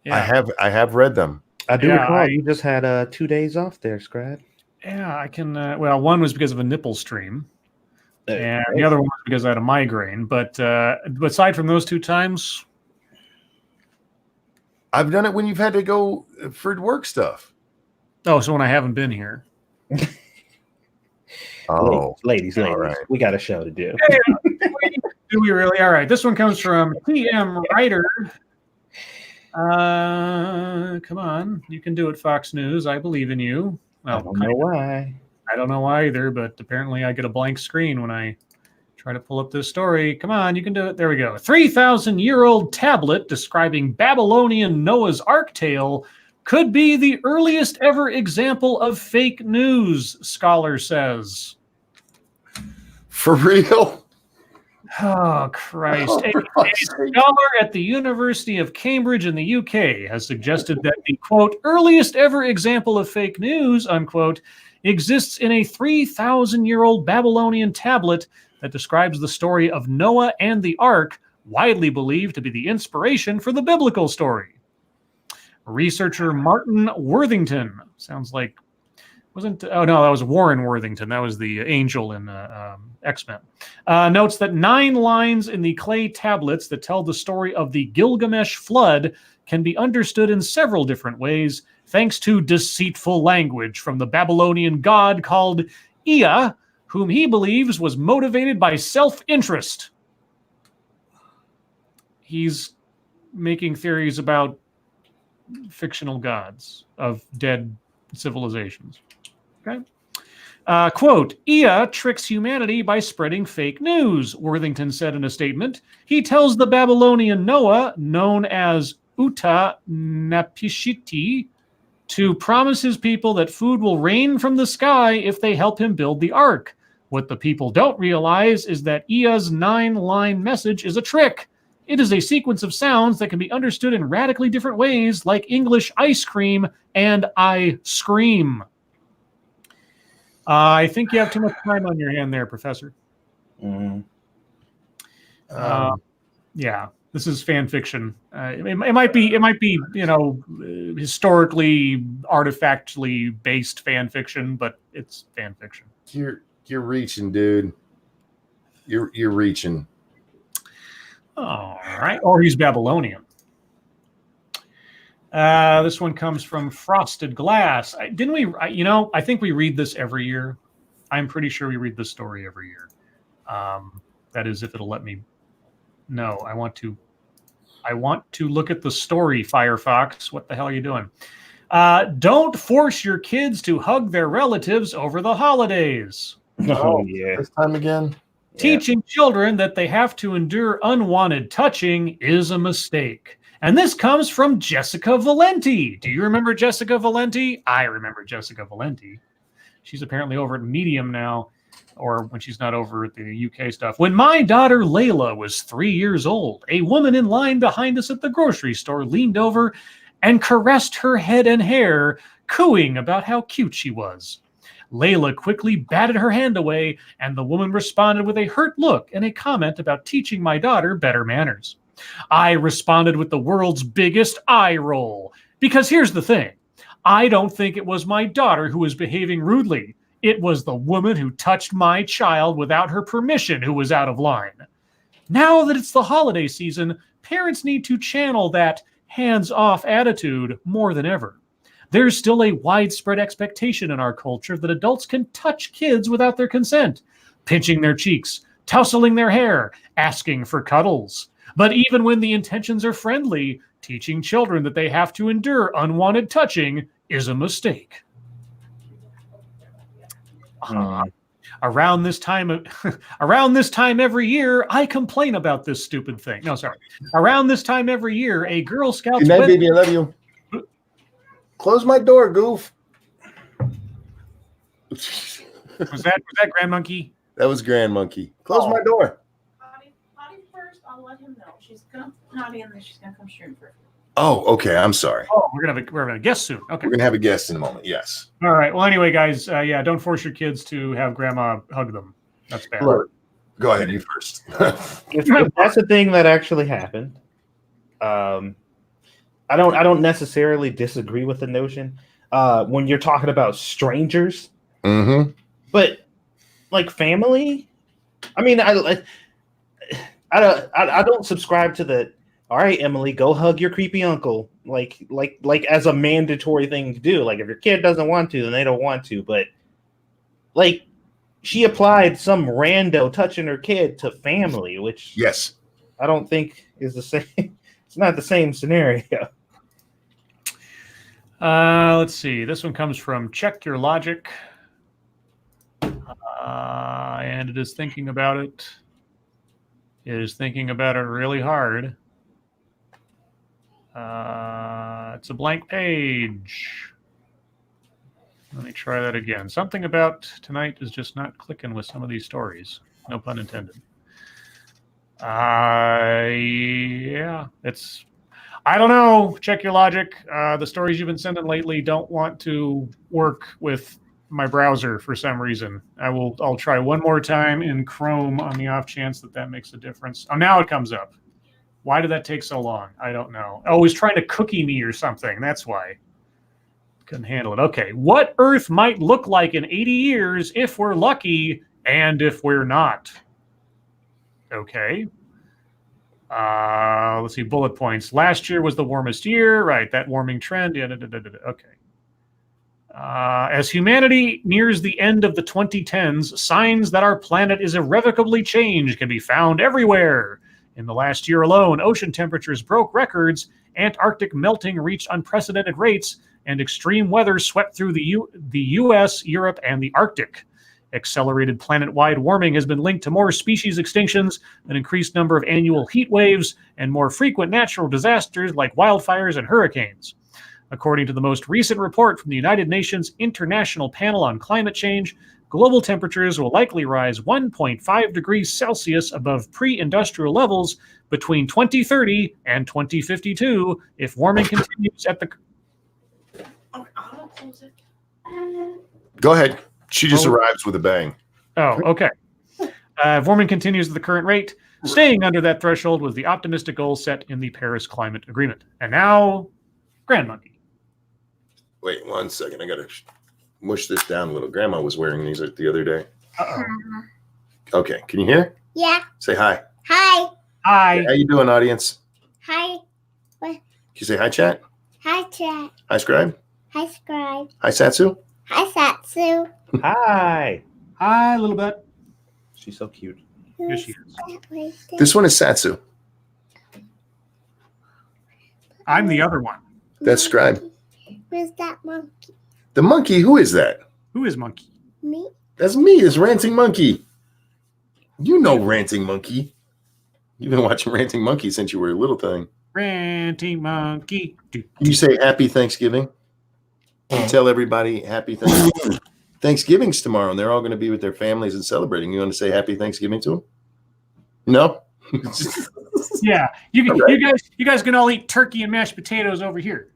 Yeah. I have read them. I do recall you just had 2 days off there, Scribe. Yeah, I can. Well, one was because of a nipple stream, and the other one was because I had a migraine. But aside from those 2 times, I've done it when you've had to go for work stuff. Oh, so when I haven't been here. Oh, ladies, right. We got a show to do. Do we really? All right. This one comes from TM Writer. Come on, you can do it, Fox News. I believe in you. Well, I don't know why. I don't know why either, but apparently I get a blank screen when I try to pull up this story. Come on, you can do it. There we go. 3,000-year-old tablet describing Babylonian Noah's Ark tale could be the earliest ever example of fake news, scholar says. For real? Oh, Christ. A scholar at the University of Cambridge in the UK has suggested that the, quote, earliest ever example of fake news, unquote, exists in a 3,000-year-old Babylonian tablet that describes the story of Noah and the Ark, widely believed to be the inspiration for the biblical story. Researcher Martin Worthington, sounds like, that was Warren Worthington. That was the angel in X-Men. Notes that 9 lines in the clay tablets that tell the story of the Gilgamesh flood can be understood in several different ways, thanks to deceitful language from the Babylonian god called Ea, whom he believes was motivated by self-interest. He's making theories about fictional gods of dead civilizations. Okay. Quote, Ea tricks humanity by spreading fake news, Worthington said in a statement. He tells the Babylonian Noah, known as Uta Napishiti, to promise his people that food will rain from the sky if they help him build the ark. What the people don't realize is that Ea's 9-line message is a trick. It is a sequence of sounds that can be understood in radically different ways, like English ice cream and I scream. I think you have too much time on your hand there, Professor. Mm. Yeah, this is fan fiction. It might be, historically, artifactually based fan fiction, but it's fan fiction. You're reaching, dude. You're reaching. All right. Or he's Babylonian. This one comes from Frosted Glass. I think we read this every year. I'm pretty sure we read this story every year. That is, if it'll let me. No, I want to look at the story, Firefox. What the hell are you doing? Don't force your kids to hug their relatives over the holidays. Oh, yeah. This time again? Teaching children that they have to endure unwanted touching is a mistake. And this comes from Jessica Valenti. Do you remember Jessica Valenti? I remember Jessica Valenti. She's apparently over at Medium now, or when she's not over at the UK stuff. When my daughter Layla was 3 years old, a woman in line behind us at the grocery store leaned over and caressed her head and hair, cooing about how cute she was. Layla quickly batted her hand away, and the woman responded with a hurt look and a comment about teaching my daughter better manners. I responded with the world's biggest eye roll. Because here's the thing. I don't think it was my daughter who was behaving rudely. It was the woman who touched my child without her permission who was out of line. Now that it's the holiday season, parents need to channel that hands-off attitude more than ever. There's still a widespread expectation in our culture that adults can touch kids without their consent, pinching their cheeks, tousling their hair, asking for cuddles. But even when the intentions are friendly, teaching children that they have to endure unwanted touching is a mistake. Around this time every year, I complain about this stupid thing. No, sorry. Around this time every year, a Girl Scouts. Good night, baby. I love you. Close my door, goof. Was that Grand Monkey? That was Grand Monkey. Close my door. Potty first. I'll let him know. She's gonna potty and then she's gonna come stream first. Oh, okay. I'm sorry. Oh, we're having a guest soon. Okay. We're gonna have a guest in a moment. Yes. All right. Well, anyway, guys, don't force your kids to have grandma hug them. That's bad. Look, go ahead, you first. if that's the thing that actually happened, I don't necessarily disagree with the notion when you're talking about strangers, but like family. I mean, I don't subscribe to the. All right, Emily, go hug your creepy uncle. Like as a mandatory thing to do. Like if your kid doesn't want to, then they don't want to. But like she applied some rando touching her kid to family, which yes, I don't think is the same. It's not the same scenario. Let's see. This one comes from Check Your Logic. And it is thinking about it. It is thinking about it really hard. It's a blank page. Let me try that again. Something about tonight is just not clicking with some of these stories. No pun intended. Yeah, it's... I don't know. Check your logic. The stories you've been sending lately don't want to work with my browser for some reason. I'll try one more time in Chrome on the off chance that makes a difference. Oh, now it comes up. Why did that take so long? I don't know. Oh, it was trying to cookie me or something. That's why. Couldn't handle it. Okay. What Earth might look like in 80 years if we're lucky and if we're not? Okay. Let's see. Bullet points. Last year was the warmest year. Right. That warming trend. Yeah. Okay. As humanity nears the end of the 2010s, signs that our planet is irrevocably changed can be found everywhere. In the last year alone, ocean temperatures broke records, Antarctic melting reached unprecedented rates, and extreme weather swept through the U.S., Europe, and the Arctic. Accelerated planet-wide warming has been linked to more species extinctions, an increased number of annual heat waves, and more frequent natural disasters like wildfires and hurricanes. According to the most recent report from the United Nations International Panel on Climate Change, global temperatures will likely rise 1.5 degrees Celsius above pre-industrial levels between 2030 and 2052 if warming continues at the... I'll close it. Go ahead. She just arrives with a bang. Oh, okay. If warming continues at the current rate, staying under that threshold was the optimistic goal set in the Paris Climate Agreement. And now, Grand Monkey. Wait 1 second. I got to mush this down a little. Grandma was wearing these the other day. Uh-oh. Okay. Can you hear? Yeah. Say hi. Hi. Hi. How you doing, audience? Hi. Can you say hi, chat? Hi, chat. Hi, Scribe. Hi, Scribe. Hi, Satsu. Hi, Satsu. Hi. Hi, little bit. She's so cute. Yes, she is. This one is Satsu. I'm the other one. That's Scribe. Where's that monkey? The monkey, who is that? Who is Monkey? Me? That's me. It's Ranting Monkey. You know Ranting Monkey. You've been watching Ranting Monkey since you were a little thing. Ranting Monkey. You say Happy Thanksgiving. You tell everybody Happy Thanksgiving. Thanksgiving's tomorrow, and they're all going to be with their families and celebrating. You want to say Happy Thanksgiving to them? No? Yeah, you guys can all eat turkey and mashed potatoes over here.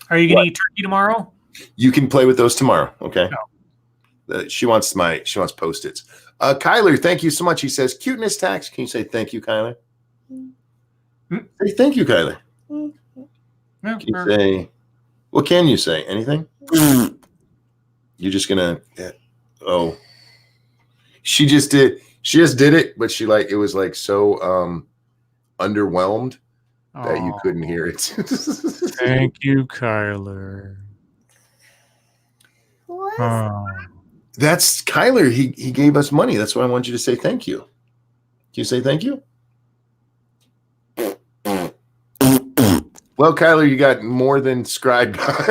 Are you going to eat turkey tomorrow? You can play with those tomorrow, okay? No. She wants Post-its. Kyler, thank you so much. He says, cuteness tax. Can you say thank you, Kyler? Say thank you, Kyler. Can you say, what can you say? Anything? You're just gonna, she just did it, but it was like so underwhelmed that you couldn't hear it. Thank you, Kyler. That's Kyler. He gave us money. That's why I want you to say thank you. Can you say thank you? Well, Kyler, you got more than Scribe got.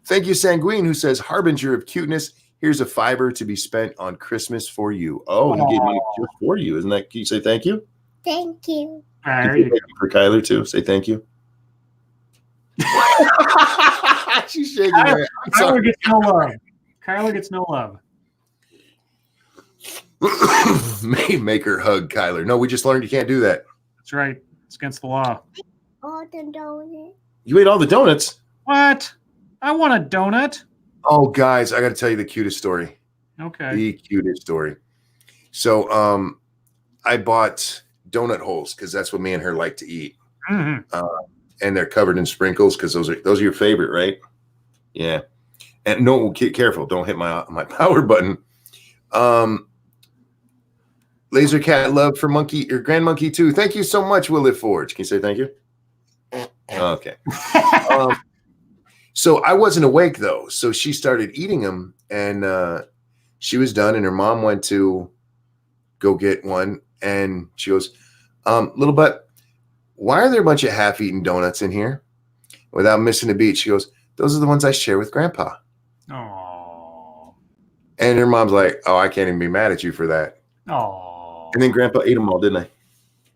Thank you, Sanguine, who says, harbinger of cuteness. Here's a $5 to be spent on Christmas for you. Oh, he gave money just for you. Isn't that? Can you say thank you? Thank you. There you go. For Kyler, too. Say thank you. She's shaking her head. Kyler gets no love. Kyler gets no love. Make her hug Kyler. No, we just learned you can't do that. That's right. It's against the law. All the donuts. You ate all the donuts? What? I want a donut. Oh, guys, I got to tell you the cutest story. Okay. The cutest story. So, I bought donut holes because that's what me and her like to eat. Mm-hmm. And they're covered in sprinkles because those are your favorite, right? Yeah. And no, careful, don't hit my power button. Laser Cat love for Monkey or Grand Monkey too. Thank you so much, Will It Forge. Can you say thank you? Okay. So I wasn't awake though, so she started eating them, and she was done, and her mom went to go get one, and she goes, "Little butt, why are there a bunch of half-eaten donuts in here?" Without missing a beat, she goes, "Those are the ones I share with Grandpa." Oh. And her mom's like, "Oh, I can't even be mad at you for that." Oh. And then Grandpa ate them all, didn't I?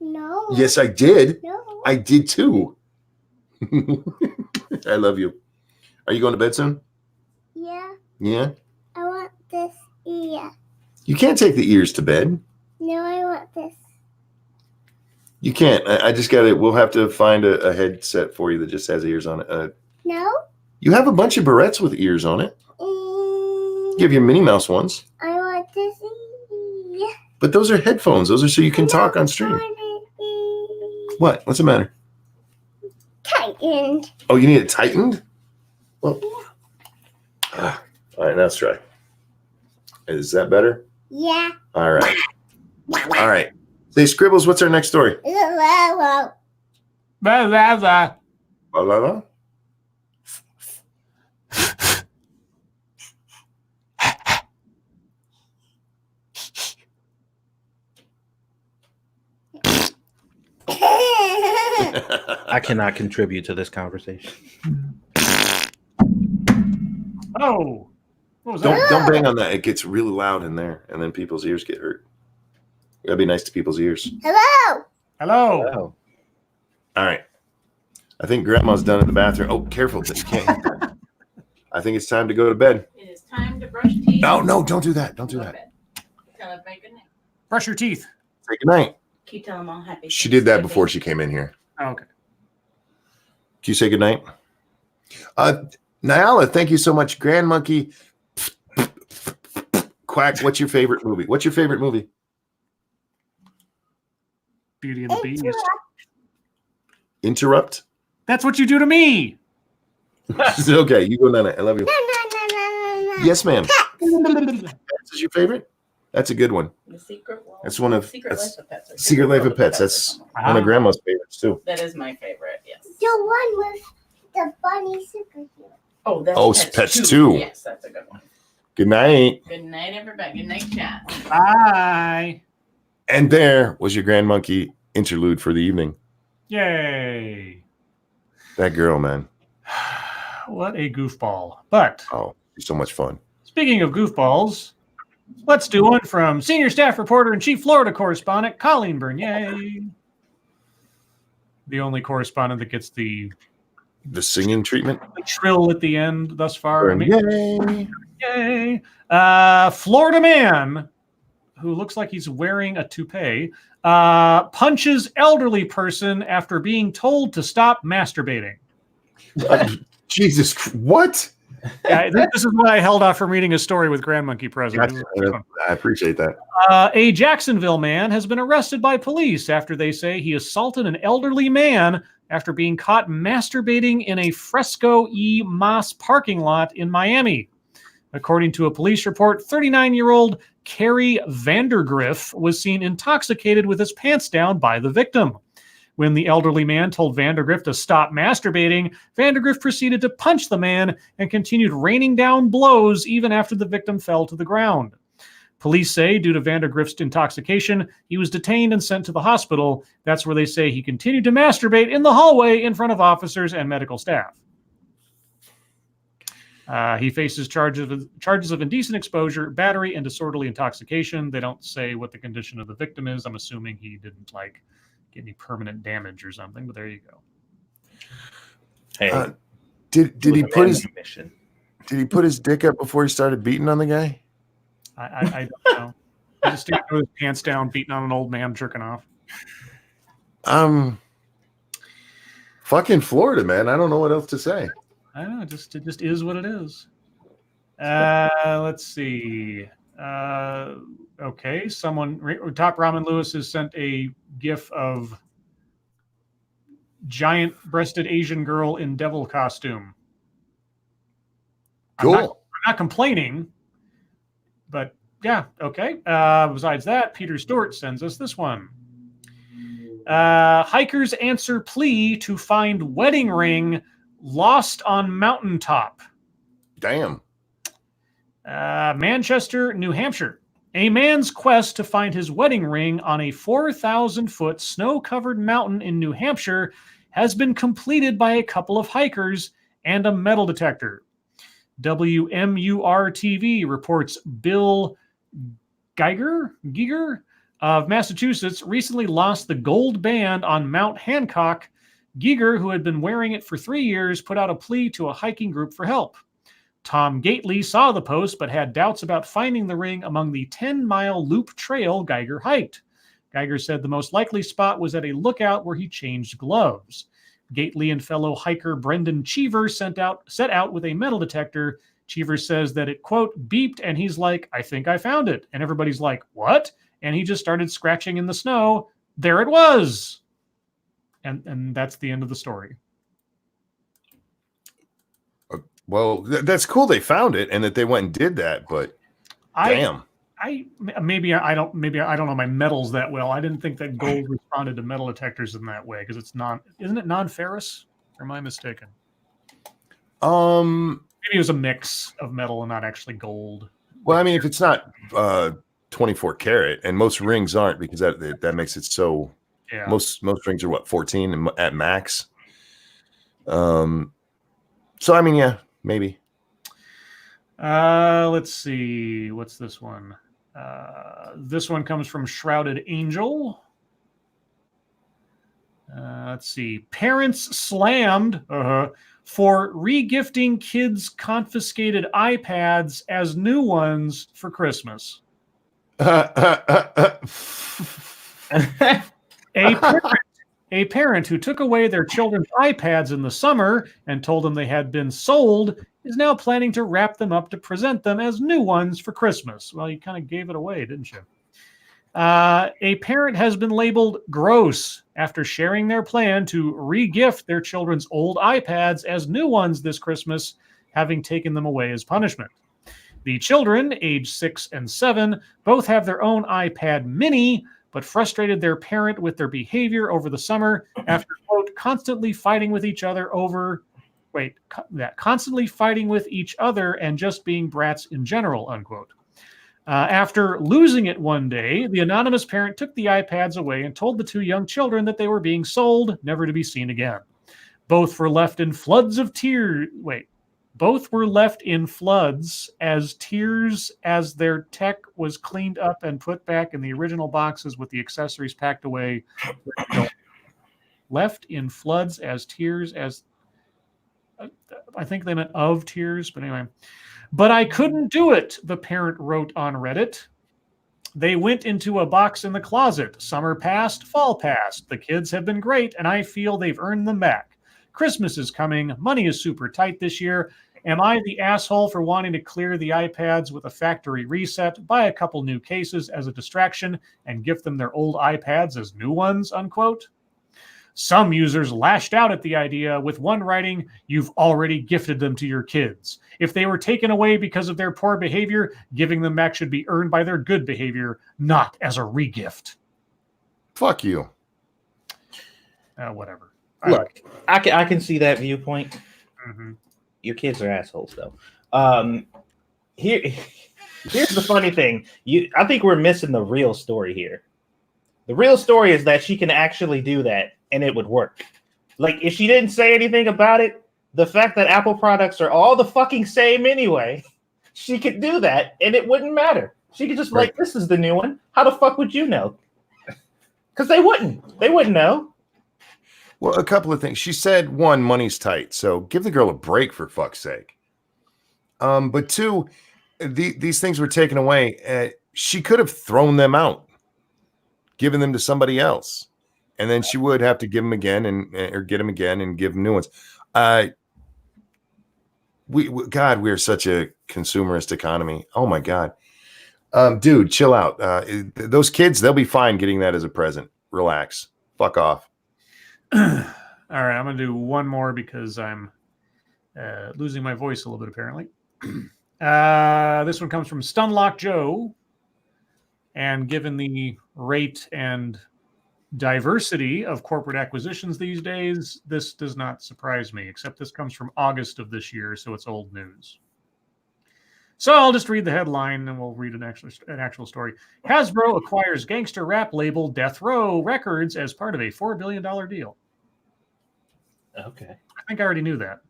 No. Yes, I did. No. I did too. I love you. Are you going to bed soon? Yeah. Yeah. I want this ear. You can't take the ears to bed. No, I want this. You can't. I just got it. We'll have to find a headset for you that just has ears on it. No. You have a bunch of barrettes with ears on it. Give you Minnie Mouse ones. I want this ear. But those are headphones. Those are so you can talk on stream. What? What's the matter? Tightened. Oh, you need it tightened? Well, all right, now let's try. Is that better? Yeah. All right. All right. Say, Scribbles, what's our next story? Blah, blah, blah. La, la, la. I cannot contribute to this conversation. Oh, what was Don't that? bang on that. It gets really loud in there, and then people's ears get hurt. You gotta be nice to people's ears. Hello. Hello. Wow. All right. I think Grandma's done in the bathroom. Oh, careful! You can't hit that. I think it's time to go to bed. It is time to brush teeth. No, don't do that. Don't do Go to that. bed. Tell everybody good night. Brush your teeth. Say good night. Keep telling them all happy. She did that Thanksgiving. before she came in here. Oh, okay. Can you say good night? Nyala, thank you so much. Grand Monkey. Quack, what's your favorite movie? What's your favorite movie? Beauty and the Beast. Interrupt? That's what you do to me. Okay, you go, Nana. I love you. No. Yes, ma'am. This is your favorite? That's a good one. The Secret World. That's one of- Secret that's- Life of Pets. or Secret Life World of Pets. or That's something. one of Grandma's favorites, too. That is my favorite, yes. The one with the bunny superhero. Oh, that's Oh, Pets, Pets 2. 2. Yes, that's a good one. Good night. Good night, everybody. Good night, chat. Bye. And there was your Grand Monkey interlude for the evening. Yay. That girl, man. What a goofball. But Oh, she's so much fun. speaking of goofballs, let's do one from senior staff reporter and chief Florida correspondent Colleen Bernier. The only correspondent that gets the The singing treatment. trill at the end thus far. Yay. Yay. Florida man who looks like he's wearing a toupee punches elderly person after being told to stop masturbating. Jesus, what? Yeah, this is why I held off from reading a story with Grand Monkey present. Gotcha. I appreciate that. A Jacksonville man has been arrested by police after they say he assaulted an elderly man after being caught masturbating in a Fresco E. Moss parking lot in Miami. According to a police report, 39-year-old Kerry Vandergriff was seen intoxicated with his pants down by the victim. When the elderly man told Vandergriff to stop masturbating, Vandergriff proceeded to punch the man and continued raining down blows even after the victim fell to the ground. Police say due to Vandergriff's intoxication, he was detained and sent to the hospital. That's where they say he continued to masturbate in the hallway in front of officers and medical staff. He faces charges of indecent exposure, battery, and disorderly intoxication. They don't say what the condition of the victim is. I'm assuming he didn't get any permanent damage or something, but there you go. Hey, Did he put his mission? Did he put his dick up before he started beating on the guy? I don't know. I just stick with his pants down, beating on an old man jerking off. Fucking Florida, man. I don't know what else to say. I don't know. It just is what it is. Let's see. Okay, Top Ramen Lewis has sent a GIF of giant-breasted Asian girl in devil costume. Cool. I'm not complaining, but yeah, okay. Besides that, Peter Stewart sends us this one. Hikers answer plea to find wedding ring lost on mountaintop. Damn. Manchester, New Hampshire. A man's quest to find his wedding ring on a 4,000-foot snow-covered mountain in New Hampshire has been completed by a couple of hikers and a metal detector. WMUR-TV reports Bill Geiger of Massachusetts recently lost the gold band on Mount Hancock. Geiger, who had been wearing it for 3 years, put out a plea to a hiking group for help. Tom Gately saw the post but had doubts about finding the ring among the 10-mile loop trail Geiger hiked. Geiger said the most likely spot was at a lookout where he changed gloves. Gately and fellow hiker Brendan Cheever set out with a metal detector. Cheever says that it, quote, beeped, and he's like, I think I found it. And everybody's like, what? And he just started scratching in the snow. There it was. And that's the end of the story. Well, that's cool. They found it and that they went and did that, but damn. I don't know my metals that well. I didn't think that gold responded to metal detectors in that way because isn't it non-ferrous? Or am I mistaken? Um. Maybe it was a mix of metal and not actually gold. Well, I mean, if it's not 24 karat, and most rings aren't, because that makes it so. Yeah. Most rings are what, 14 at max. So I mean, yeah, maybe. Let's see. What's this one? This one comes from Shrouded Angel. Let's see. Parents slammed for regifting kids' confiscated iPads as new ones for Christmas. A parent who took away their children's iPads in the summer and told them they had been sold is now planning to wrap them up to present them as new ones for Christmas. Well, you kind of gave it away, didn't you? A parent has been labeled gross after sharing their plan to re-gift their children's old iPads as new ones this Christmas, having taken them away as punishment. The children, age 6 and 7, both have their own iPad mini, but frustrated their parent with their behavior over the summer after, quote, constantly fighting with each other and just being brats in general, unquote. After losing it one day, the anonymous parent took the iPads away and told the two young children that they were being sold, never to be seen again. Both were left in floods of tears. Both were left in floods as tears as their tech was cleaned up and put back in the original boxes with the accessories packed away. Left in floods as tears as... I think they meant of tears, but anyway. But I couldn't do it, the parent wrote on Reddit. They went into a box in the closet. Summer passed, fall passed. The kids have been great, and I feel they've earned them back. Christmas is coming. Money is super tight this year. Am I the asshole for wanting to clear the iPads with a factory reset, buy a couple new cases as a distraction, and gift them their old iPads as new ones, unquote? Some users lashed out at the idea, with one writing, "You've already gifted them to your kids. If they were taken away because of their poor behavior, giving them back should be earned by their good behavior, not as a regift." Fuck you. Whatever. Look, I can see that viewpoint. Mm-hmm. Your kids are assholes, though. Here's the funny thing. I think we're missing the real story here. The real story is that she can actually do that, and it would work. Like, if she didn't say anything about it, the fact that Apple products are all the fucking same anyway, she could do that, and it wouldn't matter. She could just be like, this is the new one. How the fuck would you know? Because they wouldn't. They wouldn't know. Well, a couple of things. She said, one, money's tight, so give the girl a break, for fuck's sake. But two, these things were taken away. She could have thrown them out, given them to somebody else, and then she would have to give them again or get them again and give them new ones. God, we're such a consumerist economy. Oh my God, dude, chill out. Those kids, they'll be fine getting that as a present. Relax. Fuck off. All right, I'm going to do one more because I'm losing my voice a little bit, apparently. This one comes from Stunlock Joe. And given the rate and diversity of corporate acquisitions these days, this does not surprise me, except this comes from August of this year, so it's old news. So I'll just read the headline and we'll read an actual story. Hasbro acquires gangster rap label Death Row Records as part of a $4 billion deal. Okay. I think I already knew that.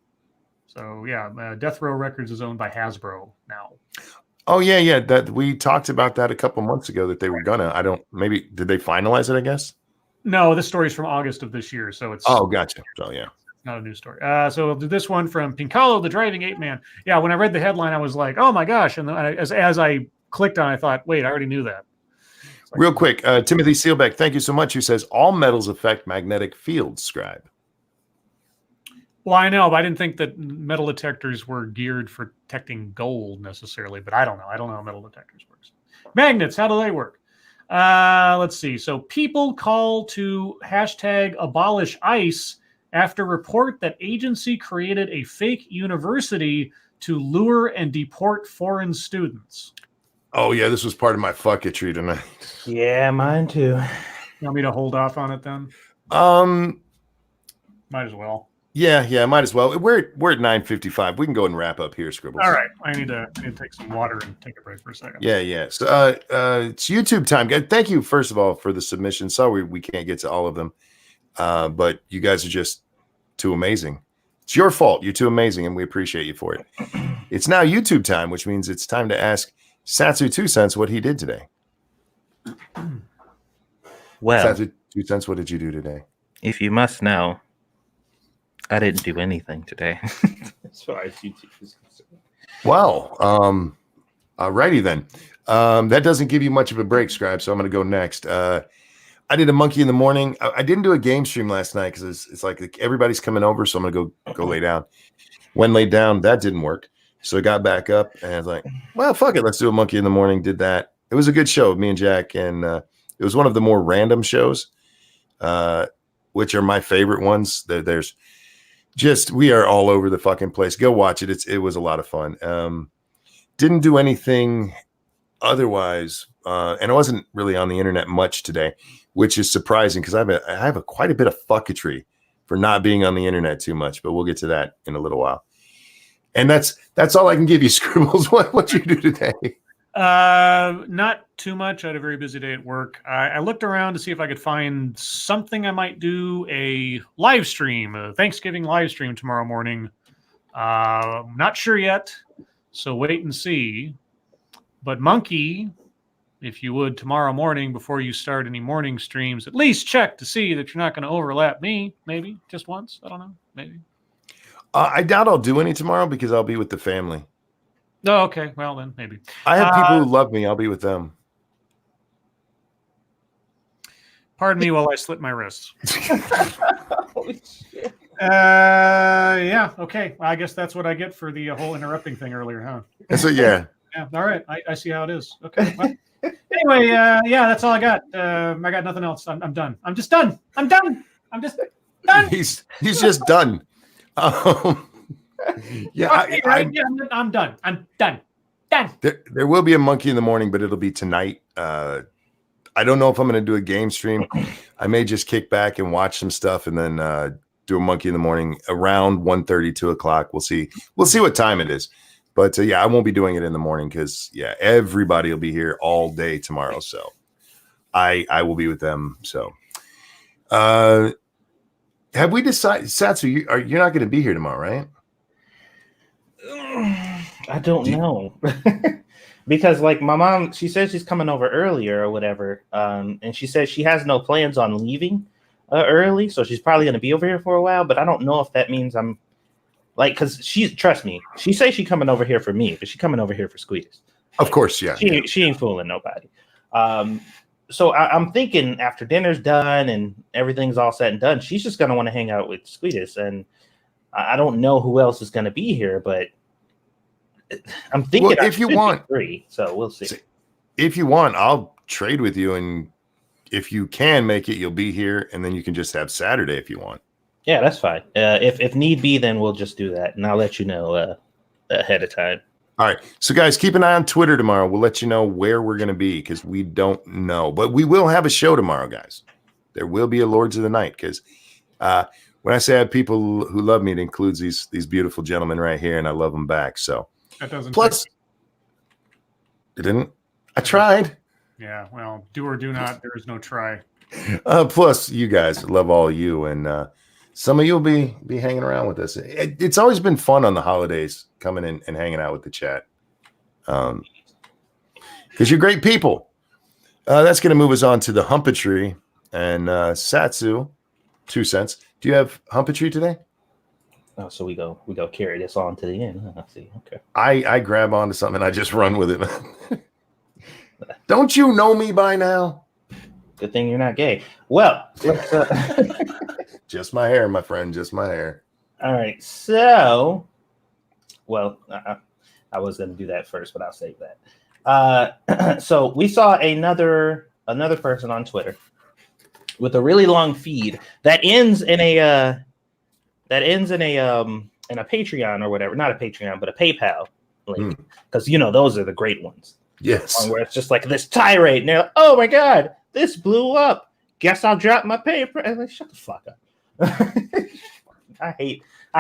So yeah, Death Row Records is owned by Hasbro now. Oh yeah. That we talked about that a couple months ago that they were gonna. Maybe did they finalize it? I guess. No, this story is from August of this year, so it's. Oh, gotcha. So yeah. Not a news story. So we'll do this one from Pincalo, the Driving Ape Man. Yeah, when I read the headline, I was like, "Oh my gosh!" And then as I clicked on, it, I thought, "Wait, I already knew that." Like, real quick, Timothy Seelbeck, thank you so much. Who says all metals affect magnetic fields? Scribe. Well, I know, but I didn't think that metal detectors were geared for detecting gold necessarily. But I don't know. I don't know how metal detectors works. Magnets, how do they work? Let's see. So people call to #abolish ICE after report that agency created a fake university to lure and deport foreign students. Oh, yeah, this was part of my fucketry tonight. Yeah, mine too. You want me to hold off on it then? Might as well. Yeah, might as well. We're at 9:55. We can go and wrap up here, Scribbles. All right. I need to take some water and take a break for a second. Yeah. So it's YouTube time. Thank you, first of all, for the submission. Sorry we can't get to all of them. But you guys are just too amazing. It's your fault. You're too amazing, and we appreciate you for it. It's now YouTube time, which means it's time to ask Satsu 2 cents what he did today. Well, Satsu 2 cents, what did you do today? if you must know, I didn't do anything today. As far as YouTube is concerned. Well, alrighty then. That doesn't give you much of a break, Scribe, so I'm going to go next. I did a monkey in the morning. I didn't do a game stream last night because it's like everybody's coming over, so I'm going to go lay down. When laid down, that didn't work. So I got back up and I was like, well, fuck it. Let's do a monkey in the morning. Did that. It was a good show, me and Jack. And it was one of the more random shows, which are my favorite ones. There's just, we are all over the fucking place. Go watch it. It was a lot of fun. Didn't do anything otherwise. And I wasn't really on the internet much today, which is surprising because I have quite a bit of fucketry for not being on the internet too much, but we'll get to that in a little while. And that's all I can give you, Scribbles. What you do today? Not too much. I had a very busy day at work. I looked around to see if I could find something I might do a live stream, a Thanksgiving live stream tomorrow morning. Not sure yet, so wait and see. But Monkey, if you would, tomorrow morning, before you start any morning streams, at least check to see that you're not going to overlap me. Maybe just once. I don't know. Maybe. I doubt I'll do any tomorrow because I'll be with the family. Oh, okay. Well, then maybe. I have people who love me. I'll be with them. Pardon me while I slit my wrists. Holy shit. Yeah. Okay. Well, I guess that's what I get for the whole interrupting thing earlier, huh? So yeah. Yeah. All right. I see how it is. Okay. Well, anyway, yeah, that's all I got. I got nothing else. I'm done. I'm just done. I'm done. I'm just done. He's just done. Yeah, Okay, right? Yeah, I'm done. I'm done. Done. There will be a monkey in the morning, but it'll be tonight. I don't know if I'm going to do a game stream. I may just kick back and watch some stuff and then do a monkey in the morning around 1:30, 2 o'clock. We'll see. We'll see what time it is. But yeah, I won't be doing it in the morning because everybody will be here all day tomorrow. So I will be with them. So have we decided, Satsu, you're not going to be here tomorrow, right? I don't know. Because like my mom, she says she's coming over earlier or whatever. And she says she has no plans on leaving early. So she's probably going to be over here for a while. But I don't know if that means I'm like, because trust me, she says she's coming over here for me, but she's coming over here for Squeeze. Of course, yeah. She ain't fooling nobody. So I'm thinking after dinner's done and everything's all said and done, she's just going to want to hang out with Squeeze. And I don't know who else is going to be here, but I'm thinking if you want 3, so we'll see. If you want, I'll trade with you, and if you can make it, you'll be here, and then you can just have Saturday if you want. Yeah, that's fine. If need be, then we'll just do that, and I'll let you know ahead of time. All right. So, guys, keep an eye on Twitter tomorrow. We'll let you know where we're going to be because we don't know, but we will have a show tomorrow, guys. There will be a Lords of the Night because when I say I have people who love me, it includes these beautiful gentlemen right here, and I love them back. So. That doesn't. Plus, it didn't. I tried. Yeah, well, do or do not. There is no try. Plus, you guys, love all of you, and some of you will be hanging around with us. It's always been fun on the holidays, coming in and hanging out with the chat, because you're great people. That's going to move us on to the humpetry and Satsu, 2 cents. Do you have humpetry today? Oh, so we go carry this on to the end. Huh? I see. Okay. I grab onto something and I just run with it. Don't you know me by now? Good thing you're not gay. Well, let's, just my hair, my friend. Just my hair. All right. So, well, I was going to do that first, but I'll save that. So we saw another person on Twitter with a really long feed that ends in a Patreon or whatever. Not a Patreon, but a PayPal link. Because those are the great ones. Yes. Where it's just like this tirade, and they're like, "Oh my god, this blew up. Guess I'll drop my paper." And like, shut the fuck up. I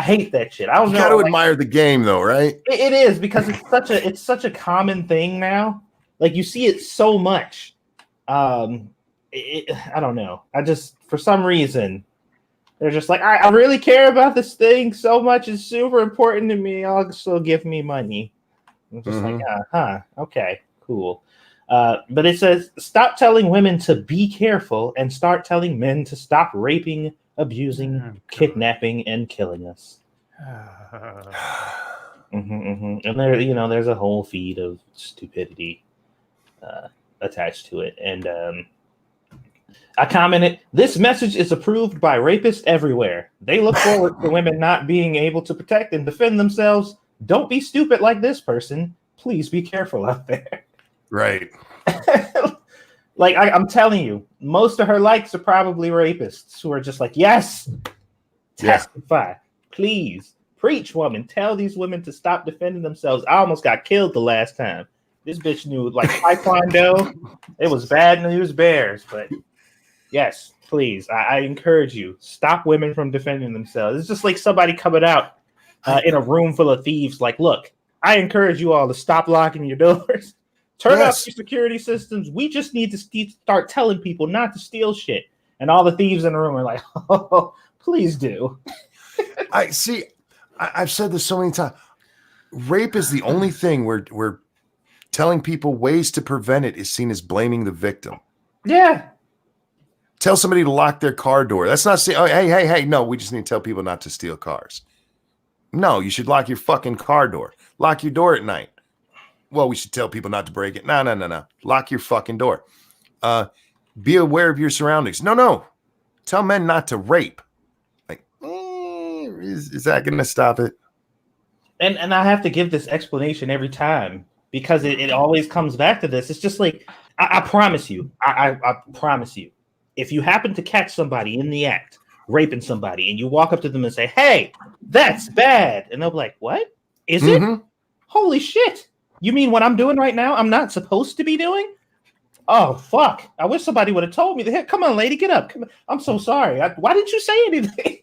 hate that shit. I don't You know. got to like, admire the game, though, right? it is because it's such a common thing now. Like you see it so much. I don't know. I just for some reason they're just like I really care about this thing so much. It's super important to me. Also give me money. I'm just like okay, cool. But it says stop telling women to be careful and start telling men to stop raping, abusing, kidnapping, and killing us. And there, there's a whole feed of stupidity attached to it. And I commented, this message is approved by rapists everywhere. They look forward to women not being able to protect and defend themselves. Don't be stupid like this person. Please be careful out there. Right. Like I'm telling you, most of her likes are probably rapists who are just like, yes, testify, please. Preach, woman. Tell these women to stop defending themselves. I almost got killed the last time. This bitch knew like Taekwondo. It was bad news bears, but yes, please. I encourage you. Stop women from defending themselves. It's just like somebody coming out in a room full of thieves. Like, look, I encourage you all to stop locking your doors. Turn off your security systems. We just need to start telling people not to steal shit. And all the thieves in the room are like, oh, please do. I see. I've said this so many times. Rape is the only thing where telling people ways to prevent it is seen as blaming the victim. Yeah. Tell somebody to lock their car door. That's not saying, oh, hey. No, we just need to tell people not to steal cars. No, you should lock your fucking car door. Lock your door at night. Well, we should tell people not to break it. No. Lock your fucking door. Be aware of your surroundings. No. Tell men not to rape. Like, is that going to stop it? And I have to give this explanation every time because it always comes back to this. It's just like, I promise you, I promise you, if you happen to catch somebody in the act, raping somebody, and you walk up to them and say, hey, that's bad. And they'll be like, what? Is it? Holy shit. You mean what I'm doing right now, I'm not supposed to be doing? Oh, fuck. I wish somebody would have told me that. Come on, lady, get up. Come on. I'm so sorry. Why didn't you say anything?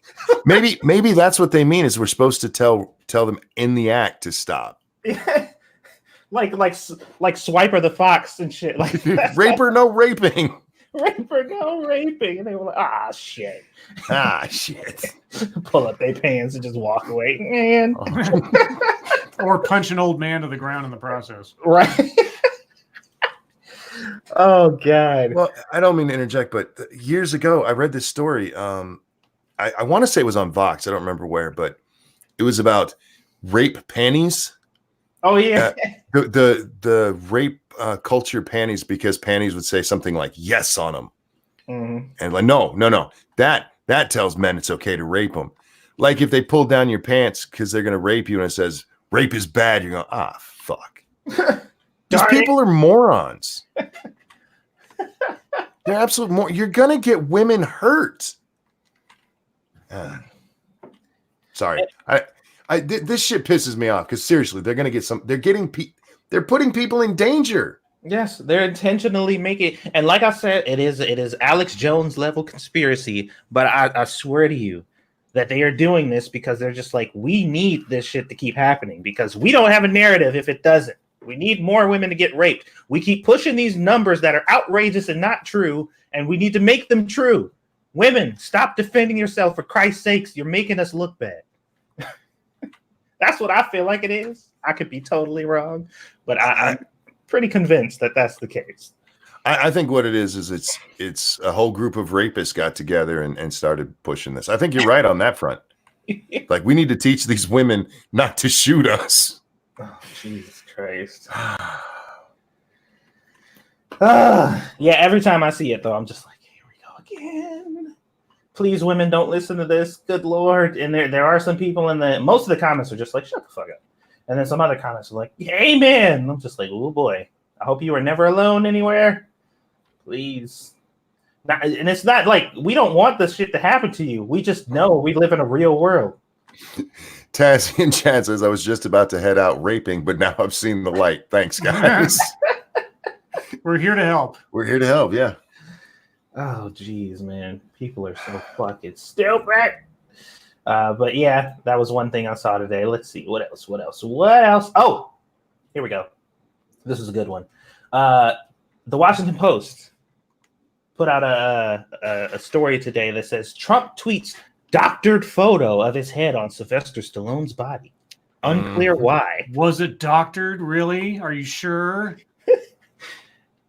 maybe that's what they mean is we're supposed to tell them in the act to stop. like Swiper the Fox and shit. Like Raper, no raping. Raper, no raping. And they were like, shit. Shit. Pull up their pants and just walk away. Man. Or punch an old man to the ground in the process. Right. Oh God. Well, I don't mean to interject, but years ago I read this story. I want to say it was on Vox. I don't remember where, but it was about rape panties. Oh yeah. The rape culture panties, because panties would say something like yes on them. And like no. That tells men it's okay to rape them. Like if they pull down your pants because they're gonna rape you and it says rape is bad, you're going, fuck. These people are morons. They're absolute you're gonna get women hurt. Sorry, this shit pisses me off because seriously, they're gonna get they're putting people in danger. Yes, they're intentionally making, and like I said, it is Alex Jones level conspiracy. But I swear to you that they are doing this because they're just like, we need this shit to keep happening because we don't have a narrative if it doesn't. We need more women to get raped. We keep pushing these numbers that are outrageous and not true, and we need to make them true. Women, stop defending yourself, for Christ's sakes. You're making us look bad. That's what I feel like it is. I could be totally wrong, but I'm pretty convinced that that's the case. I think what it is it's a whole group of rapists got together and started pushing this. I think you're right on that front. Like, we need to teach these women not to shoot us. Oh, Jesus Christ. Yeah, every time I see it, though, I'm just like, here we go again. Please, women, don't listen to this. Good Lord. And there are some people most of the comments are just like, shut the fuck up. And then some other comments are like, amen. I'm just like, oh boy. I hope you are never alone anywhere. Please. And it's not like we don't want this shit to happen to you. We just know we live in a real world. Taz in chat says, I was just about to head out raping, but now I've seen the light. Thanks, guys. We're here to help. We're here to help, yeah. Oh, geez, man. People are so fucking stupid. But yeah, that was one thing I saw today. Let's see what else. Oh, here we go. This is a good one. The Washington Post put out a story today that says Trump tweets doctored photo of his head on Sylvester Stallone's body. Unclear why. Was it doctored? Really? Are you sure?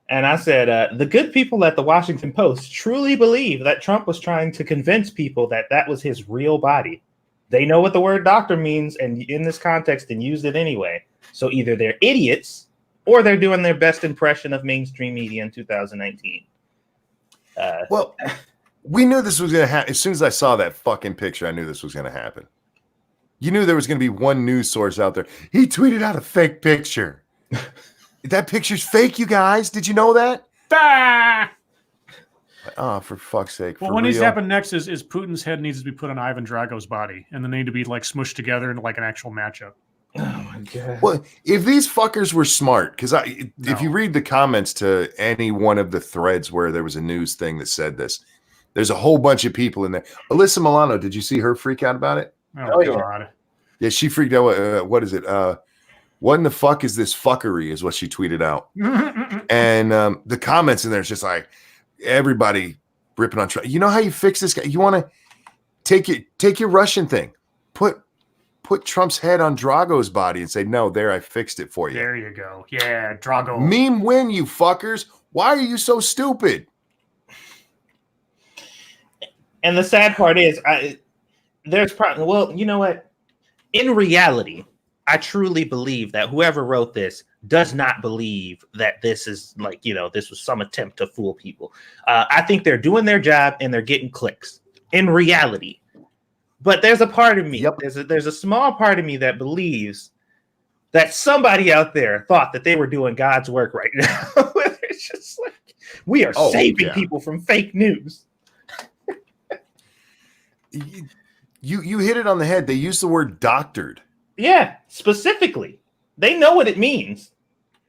And I said, the good people at the Washington Post truly believe that Trump was trying to convince people that that was his real body. They know what the word doctor means and in this context and used it anyway. So either they're idiots or they're doing their best impression of mainstream media in 2019. Well, we knew this was going to happen. As soon as I saw that fucking picture, I knew this was going to happen. You knew there was going to be one news source out there. He tweeted out a fake picture. That picture's fake, you guys. Did you know that? Ah! Oh, for fuck's sake. Well, for what needs to real? happen next is Putin's head needs to be put on Ivan Drago's body, and then they need to be like smushed together into like an actual matchup. Oh my God. Well, if these fuckers were smart, because if you read the comments to any one of the threads where there was a news thing that said this, there's a whole bunch of people in there. Alyssa Milano, did you see her freak out about it? Oh God. Yeah, she freaked out. What is it? What in the fuck is this fuckery is what she tweeted out. And the comments in there is just like everybody ripping on Trump. You know how you fix this guy? You want to take your Russian thing, put Trump's head on Drago's body and say, no, there, I fixed it for you. There you go. Yeah, Drago. Meme win, you fuckers. Why are you so stupid? And the sad part is, there's probably, well, you know what? In reality, I truly believe that whoever wrote this does not believe that this is like, this was some attempt to fool people. I think they're doing their job and they're getting clicks in reality. But there's a part of me, there's a small part of me that believes that somebody out there thought that they were doing God's work right now. It's just like, we are saving people from fake news. You hit it on the head. They use the word doctored. Yeah, specifically. They know what it means.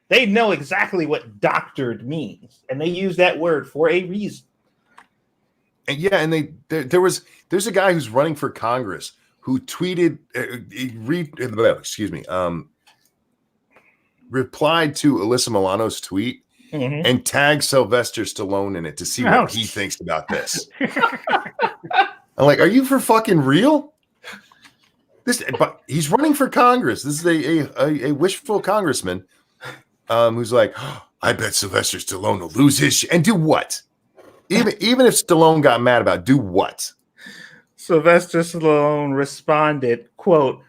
They know exactly what doctored means. And they use that word for a reason. And yeah, and there's a guy who's running for Congress who tweeted, replied to Alyssa Milano's tweet and tagged Sylvester Stallone in it to see what he thinks about this. I'm like, are you for fucking real? But he's running for Congress. This is a wishful congressman who's like, oh, I bet Sylvester Stallone will lose his shit. And do what? Even if Stallone got mad about it, do what? Sylvester Stallone responded, quote,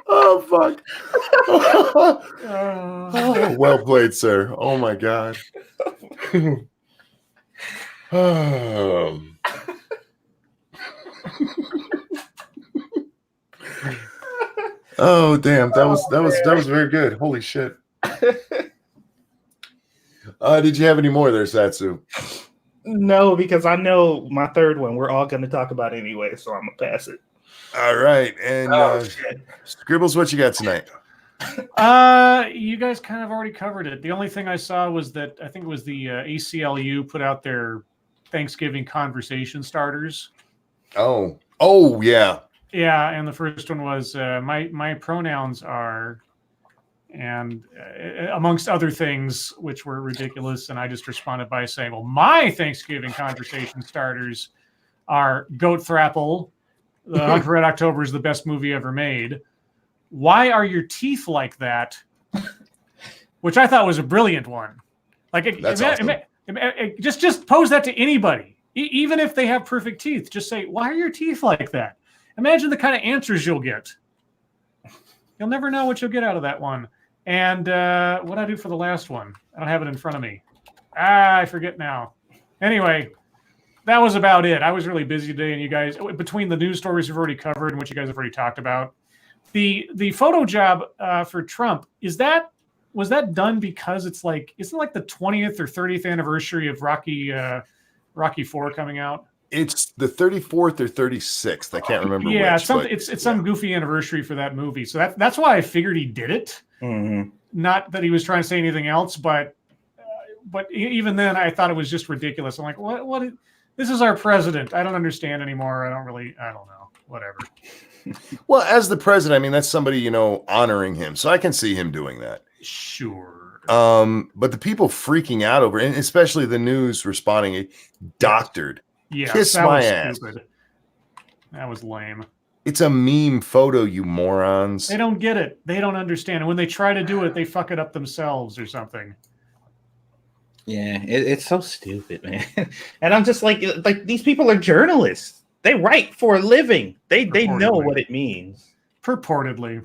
oh, fuck. Oh, well played, sir. Oh, my God. Oh, damn. That was very good. Holy shit. Did you have any more there, Satsu? No, because I know my third one we're all going to talk about anyway, so I'm going to pass it. All right. And Scribbles, what you got tonight? You guys kind of already covered it. The only thing I saw was that I think it was the ACLU put out their Thanksgiving conversation starters. Oh, yeah. Yeah, and the first one was my pronouns are, and amongst other things, which were ridiculous. And I just responded by saying, well, my Thanksgiving conversation starters are Goat Thrapple. The Hunt for Red October is the best movie ever made. Why are your teeth like that? Which I thought was a brilliant one. Like, that's awesome. Just pose that to anybody, even if they have perfect teeth. Just say, why are your teeth like that? Imagine the kind of answers you'll get. You'll never know what you'll get out of that one. And what I do for the last one? I don't have it in front of me. I forget now. Anyway, that was about it. I was really busy today, and you guys, between the news stories we've already covered and what you guys have already talked about, the photo job for Trump, was that done because it's like, isn't it like the 20th or 30th anniversary of Rocky IV coming out? It's the 34th or 36th. I can't remember Yeah, which. it's some goofy anniversary for that movie. So that's why I figured he did it. Mm-hmm. Not that he was trying to say anything else, but even then, I thought it was just ridiculous. I'm like, what? This is our president. I don't understand anymore. I don't know. Whatever. Well, as the president, I mean, that's somebody, honoring him. So I can see him doing that. Sure. But the people freaking out over it, and especially the news responding, doctored. Yeah, Kiss that my was ass. stupid. That was lame. It's a meme photo, you morons. They don't get it. They don't understand. And when they try to do it, they fuck it up themselves or something. Yeah, it's so stupid, man. And I'm just like these people are journalists. They write for a living. They know what it means. Purportedly.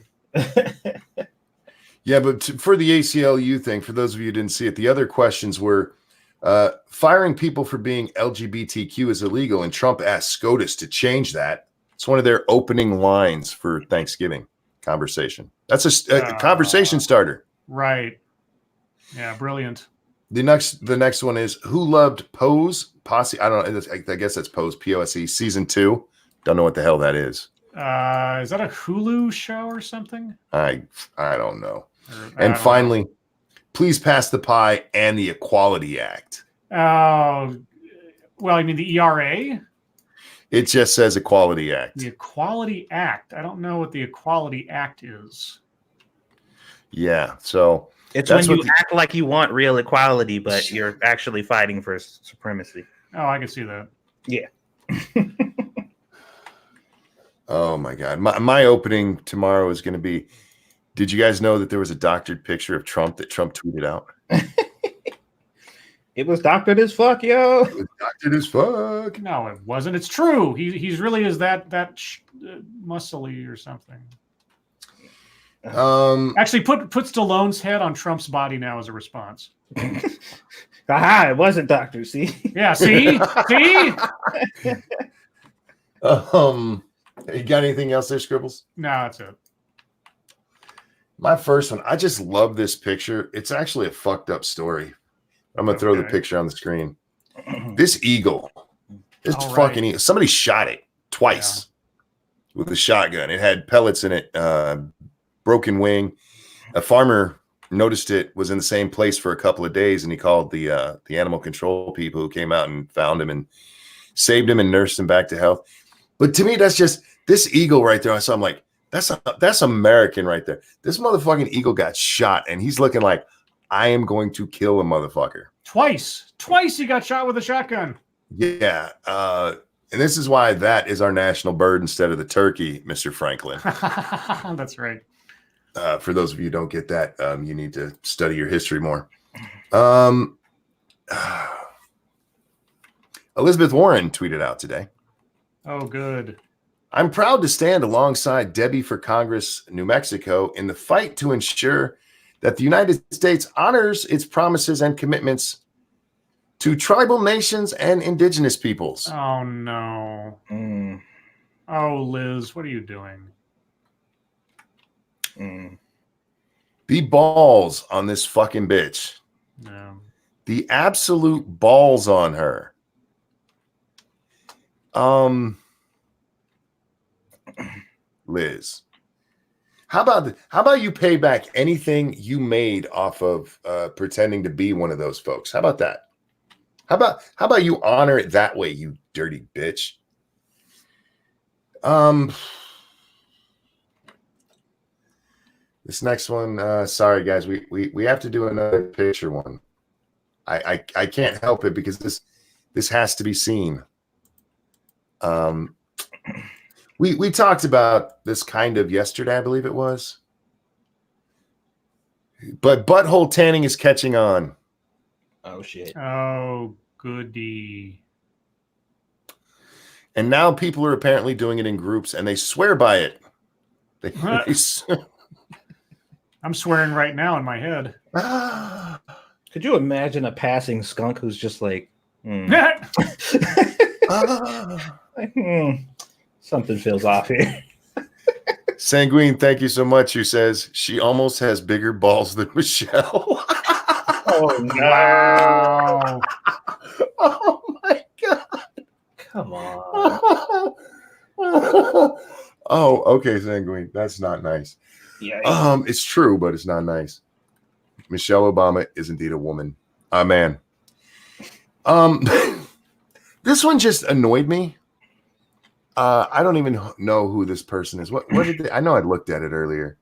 Yeah, but for the ACLU thing, for those of you who didn't see it, the other questions were firing people for being LGBTQ is illegal, and Trump asked SCOTUS to change that. It's one of their opening lines for Thanksgiving conversation. That's a conversation starter. Right. Yeah, brilliant. The next one is who loved Pose Posse. I don't know. I guess that's Pose POSE season 2. Don't know what the hell that is. Is that a Hulu show or something? I don't know. And finally, please pass the pie and the Equality Act. Oh, well, I mean the ERA. It just says Equality Act. The Equality Act. I don't know what the Equality Act is. Yeah, so it's when you act like you want real equality, but you're actually fighting for supremacy. Oh, I can see that. Yeah. Oh my God. My opening tomorrow is going to be, did you guys know that there was a doctored picture of Trump that Trump tweeted out? It was doctored as fuck, yo. It was doctored as fuck. No, it wasn't. It's true. He's really is that muscly or something. Actually, put Stallone's head on Trump's body now as a response. Aha! It wasn't doctored. See? Yeah. See. You got anything else there, Scribbles? No, that's it. My first one. I just love this picture. It's actually a fucked up story. I'm gonna throw the picture on the screen. This eagle. This fucking eagle. Somebody shot it twice with a shotgun. It had pellets in it. Broken wing. A farmer noticed it, was in the same place for a couple of days, and he called the animal control people, who came out and found him and saved him and nursed him back to health. But to me, that's just this eagle right there. So I'm like, that's American right there. This motherfucking eagle got shot, and he's looking like, I am going to kill a motherfucker. Twice he got shot with a shotgun. Yeah. And this is why that is our national bird instead of the turkey, Mr. Franklin. That's right. For those of you who don't get that, you need to study your history more. Elizabeth Warren tweeted out today. Oh, good. I'm proud to stand alongside Debbie for Congress, New Mexico, in the fight to ensure that the United States honors its promises and commitments to tribal nations and indigenous peoples. Oh, no. Oh, Liz, what are you doing? The balls on this fucking bitch. No. The absolute balls on her. Liz, how about you pay back anything you made off of pretending to be one of those folks? How about that? How about you honor it that way, you dirty bitch? This next one, sorry guys, we have to do another picture one. I can't help it because this has to be seen. We talked about this kind of yesterday, I believe it was. But butthole tanning is catching on. Oh shit. Oh goody. And now people are apparently doing it in groups, and they swear by it. I'm swearing right now in my head. Could you imagine a passing skunk who's just like, something feels off here. Sanguine, thank you so much. Who says she almost has bigger balls than Michelle? Oh no! Oh my god! Come on. Oh, okay, Sanguine. That's not nice. Yeah. It's true, but it's not nice. Michelle Obama is indeed a woman. Man. This one just annoyed me. I don't even know who this person is. What did they? I know I looked at it earlier.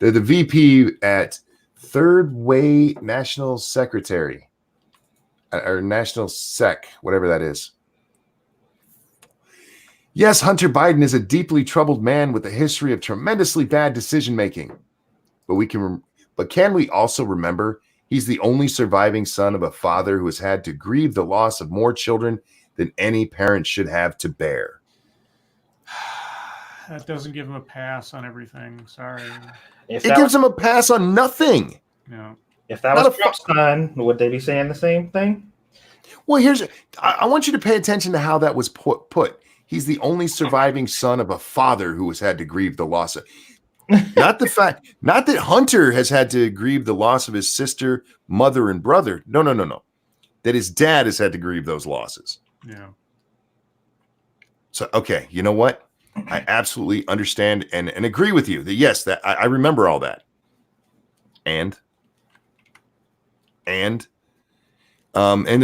They're the VP at Third Way National Secretary or National Sec, whatever that is. Yes, Hunter Biden is a deeply troubled man with a history of tremendously bad decision making. But can we also remember he's the only surviving son of a father who has had to grieve the loss of more children than any parent should have to bear. That doesn't give him a pass on everything. Sorry. If It that, gives was, him a pass on nothing. No. if that not was a Trump's son, would they be saying the same thing? Well, I want you to pay attention to how that was put. He's the only surviving son of a father who has had to grieve the loss of, not that Hunter has had to grieve the loss of his sister, mother, and brother. No. That his dad has had to grieve those losses. Yeah. So, okay, you know what? I absolutely understand and agree with you that yes, that I remember all that. And the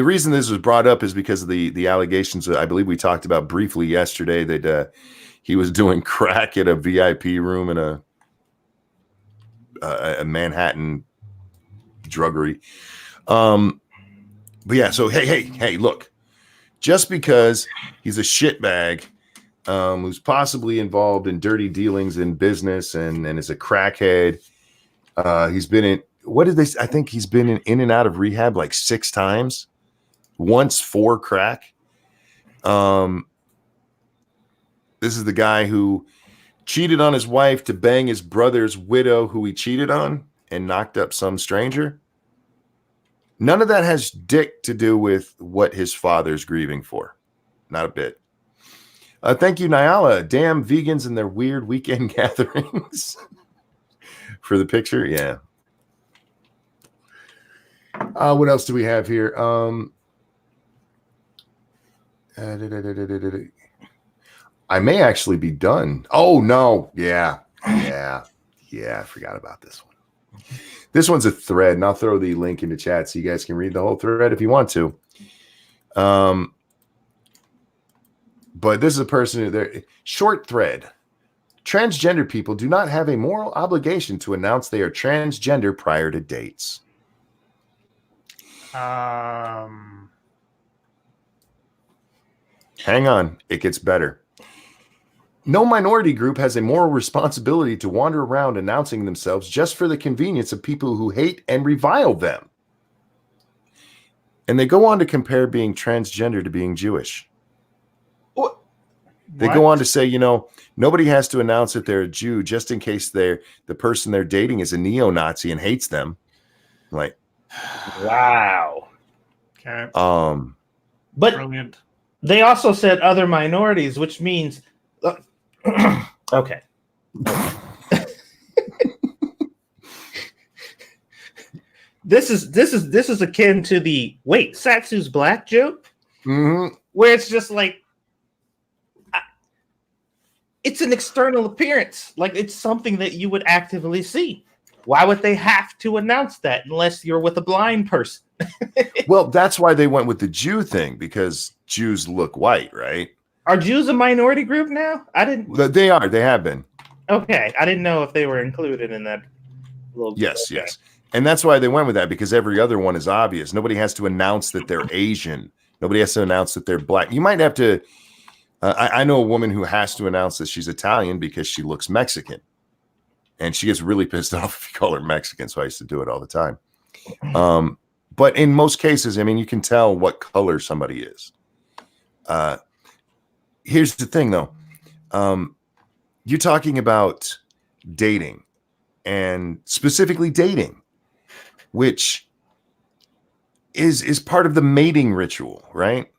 reason this was brought up is because of the allegations that I believe we talked about briefly yesterday that he was doing crack at a VIP room in a Manhattan druggery. But yeah, so hey, look, just because he's a shitbag who's possibly involved in dirty dealings in business and is a crackhead, he's been in. What did they? I think he's been in and out of rehab like 6 times, once for crack. This is the guy who cheated on his wife to bang his brother's widow, who he cheated on, and knocked up some stranger. None of that has dick to do with what his father's grieving for. Not a bit. Thank you, Nyala. Damn vegans and their weird weekend gatherings. For the picture, yeah. What else do we have here? I may actually be done. Oh, no. Yeah. I forgot about this one. This one's a thread, and I'll throw the link in the chat so you guys can read the whole thread if you want to. But this is a person there. Short thread. Transgender people do not have a moral obligation to announce they are transgender prior to dates. Um, Hang on, it gets better. No minority group has a moral responsibility to wander around announcing themselves just for the convenience of people who hate and revile them. And they go on to compare being transgender to being Jewish. They go on to say, nobody has to announce that they're a Jew just in case the person they're dating is a neo-Nazi and hates them. Like, Wow. Okay. But Brilliant. they also said other minorities, which means okay. This is akin to the Satsu's black joke, where it's just like it's an external appearance, like it's something that you would actively see. Why would they have to announce that unless you're with a blind person? Well, that's why they went with the Jew thing, because Jews look white, right? Are Jews a minority group now? I didn't. They are. They have been. Okay, I didn't know if they were included in that. Yes. And that's why they went with that, because every other one is obvious. Nobody has to announce that they're Asian. Nobody has to announce that they're black. You might have to. I know a woman who has to announce that she's Italian because she looks Mexican. And she gets really pissed off if you call her Mexican. So I used to do it all the time. But in most cases, I mean, you can tell what color somebody is. Here's the thing, though. You're talking about dating, and specifically dating, which is part of the mating ritual, right?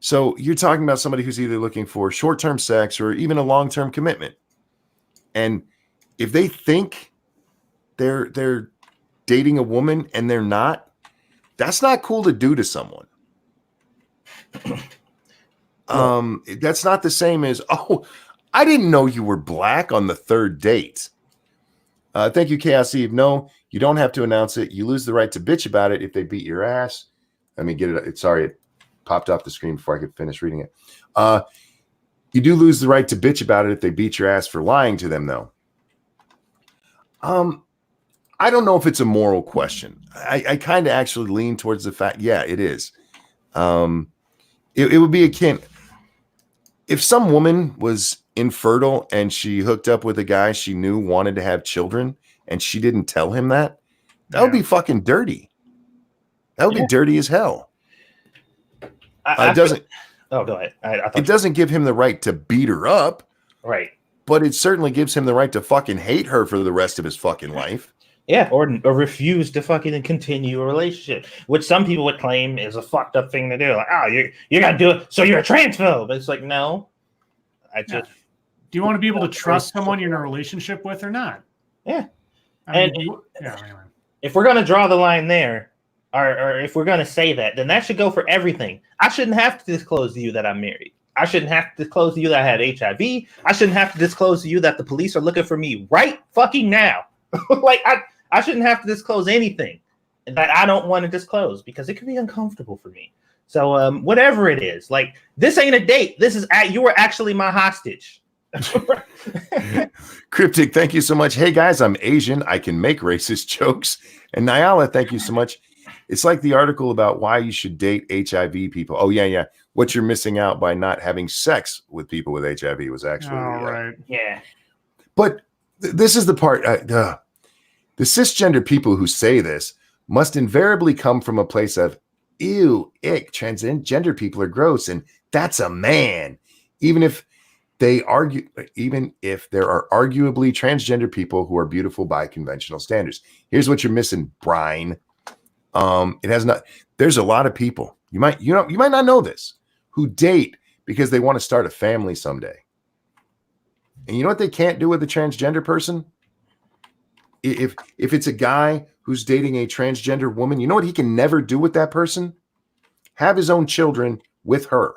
So you're talking about somebody who's either looking for short-term sex or even a long-term commitment. And if they think they're dating a woman and they're not, that's not cool to do to someone. That's not the same as, oh, I didn't know you were black on the third date. Thank you, Chaos Eve. No, you don't have to announce it. You lose the right to bitch about it if they beat your ass. Let me get it. Sorry, it popped off the screen before I could finish reading it. You do lose the right to bitch about it if they beat your ass for lying to them, though. I don't know if it's a moral question. I kind of actually lean towards the fact, yeah, it is. It would be akin if some woman was infertile and she hooked up with a guy she knew wanted to have children and she didn't tell him that. That would be fucking dirty. That would be dirty as hell. It doesn't. Oh, go ahead. It doesn't give him the right to beat her up. Right. But it certainly gives him the right to fucking hate her for the rest of his fucking life. Yeah, or refuse to fucking continue a relationship, which some people would claim is a fucked up thing to do. Like, oh, you gotta do it, so you're a transphobe. It's like, no. Do you want to be able to trust someone you're in a relationship with or not? Yeah. Anyway. If we're gonna draw the line there, or if we're gonna say that, then that should go for everything. I shouldn't have to disclose to you that I'm married. I shouldn't have to disclose to you that I had HIV. I shouldn't have to disclose to you that the police are looking for me right fucking now. Like, I shouldn't have to disclose anything that I don't want to disclose because it could be uncomfortable for me. So whatever it is, like, this ain't a date. This is you were actually my hostage. Cryptic, thank you so much. Hey guys, I'm Asian. I can make racist jokes. And Nyala, thank you so much. It's like the article about why you should date HIV people. Oh yeah. What you're missing out by not having sex with people with HIV was actually right. Yeah. But this is the part. The cisgender people who say this must invariably come from a place of, ew, ick, transgender people are gross, and that's a man. Even if there are arguably transgender people who are beautiful by conventional standards. Here's what you're missing, Brian. There's a lot of people, you might not know this, who date because they want to start a family someday. And you know what they can't do with a transgender person? If it's a guy who's dating a transgender woman, you know what he can never do with that person? Have his own children with her.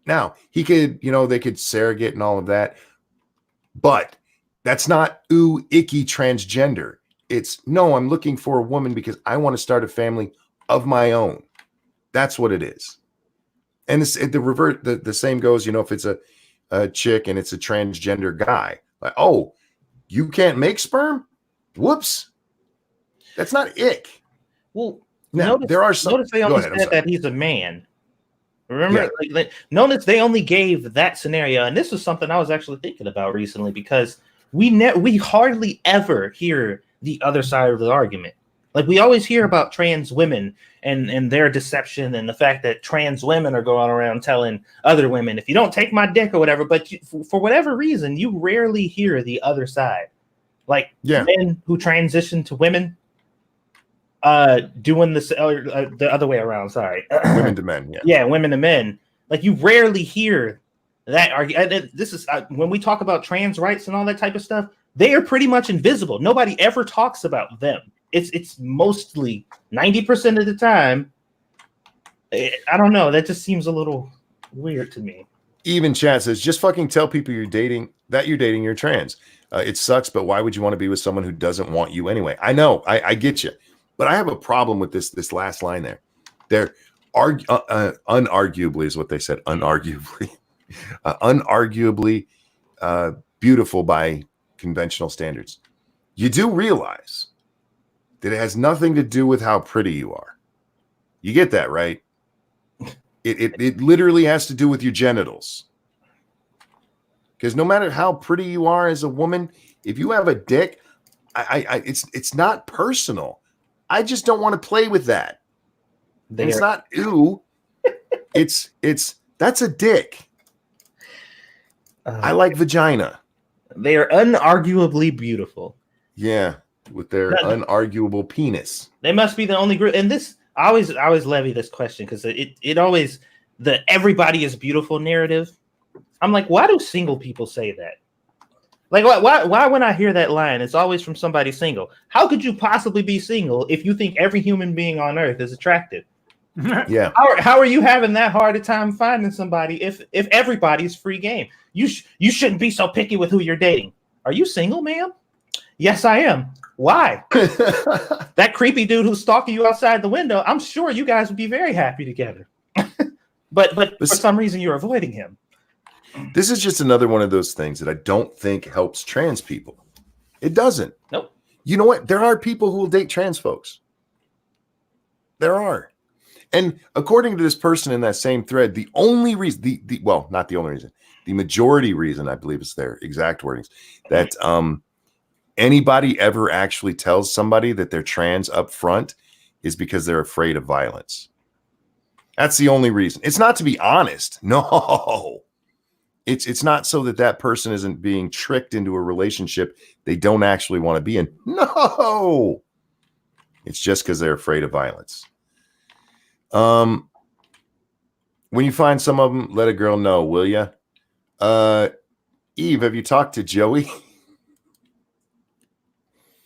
Now, he could, they could surrogate and all of that. But that's not, ooh, icky transgender. It's, no, I'm looking for a woman because I want to start a family of my own. That's what it is. And the same goes, if it's a chick and it's a transgender guy. Like, oh, you can't make sperm? Whoops. That's not ick. Well, now, there are some. Notice they only said that he's a man. Remember, notice they only gave that scenario. And this was something I was actually thinking about recently because we hardly ever hear the other side of the argument. Like, we always hear about trans women and their deception and the fact that trans women are going around telling other women, if you don't take my dick or whatever, but for whatever reason, you rarely hear the other side. Like, men who transition to women doing this, the other way around, sorry. Women to men, women to men. Like, you rarely hear that argument. This is, when we talk about trans rights and all that type of stuff, they are pretty much invisible. Nobody ever talks about them. It's mostly 90% of the time. I don't know. That just seems a little weird to me. Even chat says, just fucking tell people you're dating you're trans. It sucks, but why would you want to be with someone who doesn't want you anyway? I know, I get you, but I have a problem with this last line there. They're unarguably is what they said. Unarguably beautiful by conventional standards. You do realize that it has nothing to do with how pretty you are. You get that, right? It literally has to do with your genitals. Because no matter how pretty you are as a woman, if you have a dick, it's not personal. I just don't want to play with that. It's not ew. It's that's a dick. I like vagina. They are unarguably beautiful. Yeah, with their unarguable penis. They must be the only group. And this, I always levy this question because it always, the everybody is beautiful narrative. I'm like, why do single people say that? Like, why when I hear that line, it's always from somebody single. How could you possibly be single if you think every human being on earth is attractive? Yeah. How are you having that hard a time finding somebody if everybody's free game? You shouldn't be so picky with who you're dating. Are you single, ma'am? Yes, I am. Why? That creepy dude who's stalking you outside the window, I'm sure you guys would be very happy together. but for some reason you're avoiding him. This is just another one of those things that I don't think helps trans people. It doesn't. Nope. You know what? There are people who will date trans folks. There are. And according to this person in that same thread, the only reason, well, not the only reason, the majority reason, I believe it's their exact wordings, that anybody ever actually tells somebody that they're trans up front is because they're afraid of violence. That's the only reason. It's not to be honest. No. It's not so that person isn't being tricked into a relationship they don't actually want to be in. No. It's just because they're afraid of violence. When you find some of them, let a girl know, will you? Eve, have you talked to Joey?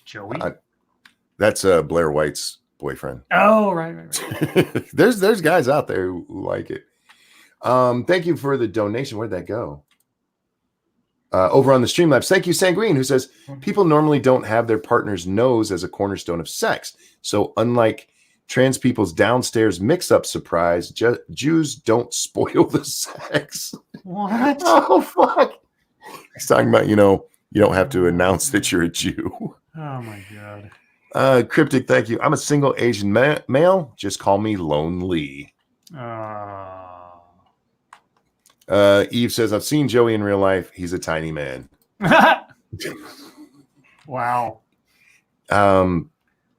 Joey? That's Blair White's boyfriend. Oh, right. There's guys out there who like it. Thank you for the donation. Where'd that go? Over on the Streamlabs. Thank you, Sanguine, who says people normally don't have their partner's nose as a cornerstone of sex. So unlike trans people's downstairs mix-up surprise, Jews don't spoil the sex. What? Oh, fuck. He's talking about, you don't have to announce that you're a Jew. Oh, my God. Cryptic, thank you. I'm a single Asian male. Just call me Lonely. Eve says, I've seen Joey in real life. He's a tiny man. Wow.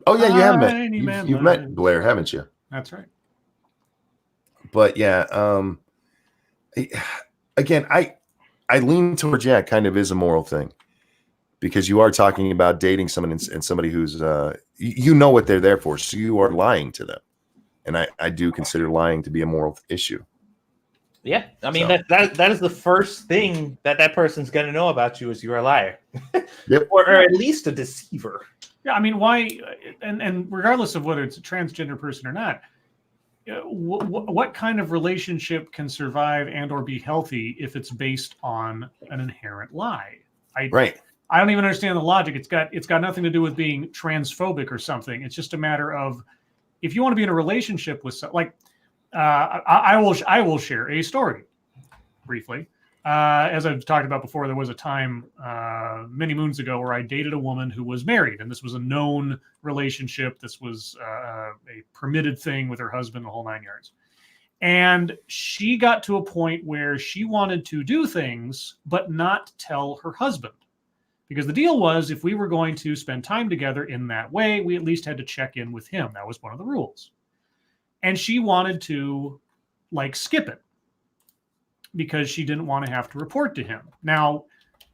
Oh, yeah, you have met. You've met Blair, haven't you? That's right. But yeah, again, I lean towards, it kind of is a moral thing, because you are talking about dating someone and somebody who's, you know what they're there for. So you are lying to them. And I do consider lying to be a moral issue. Yeah. I mean, that is the first thing that person's going to know about you is you're a liar. Yep. or at least a deceiver. Yeah, I mean, why? And regardless of whether it's a transgender person or not, what kind of relationship can survive and or be healthy if it's based on an inherent lie? Right. I don't even understand the logic. It's got nothing to do with being transphobic or something. It's just a matter of, if you want to be in a relationship with I will share a story briefly. As I've talked about before, there was a time many moons ago where I dated a woman who was married, and this was a known relationship. This was a permitted thing with her husband, the whole 9 yards. And she got to a point where she wanted to do things, but not tell her husband. Because the deal was, if we were going to spend time together in that way, we at least had to check in with him. That was one of the rules. And she wanted to skip it because she didn't want to have to report to him. Now,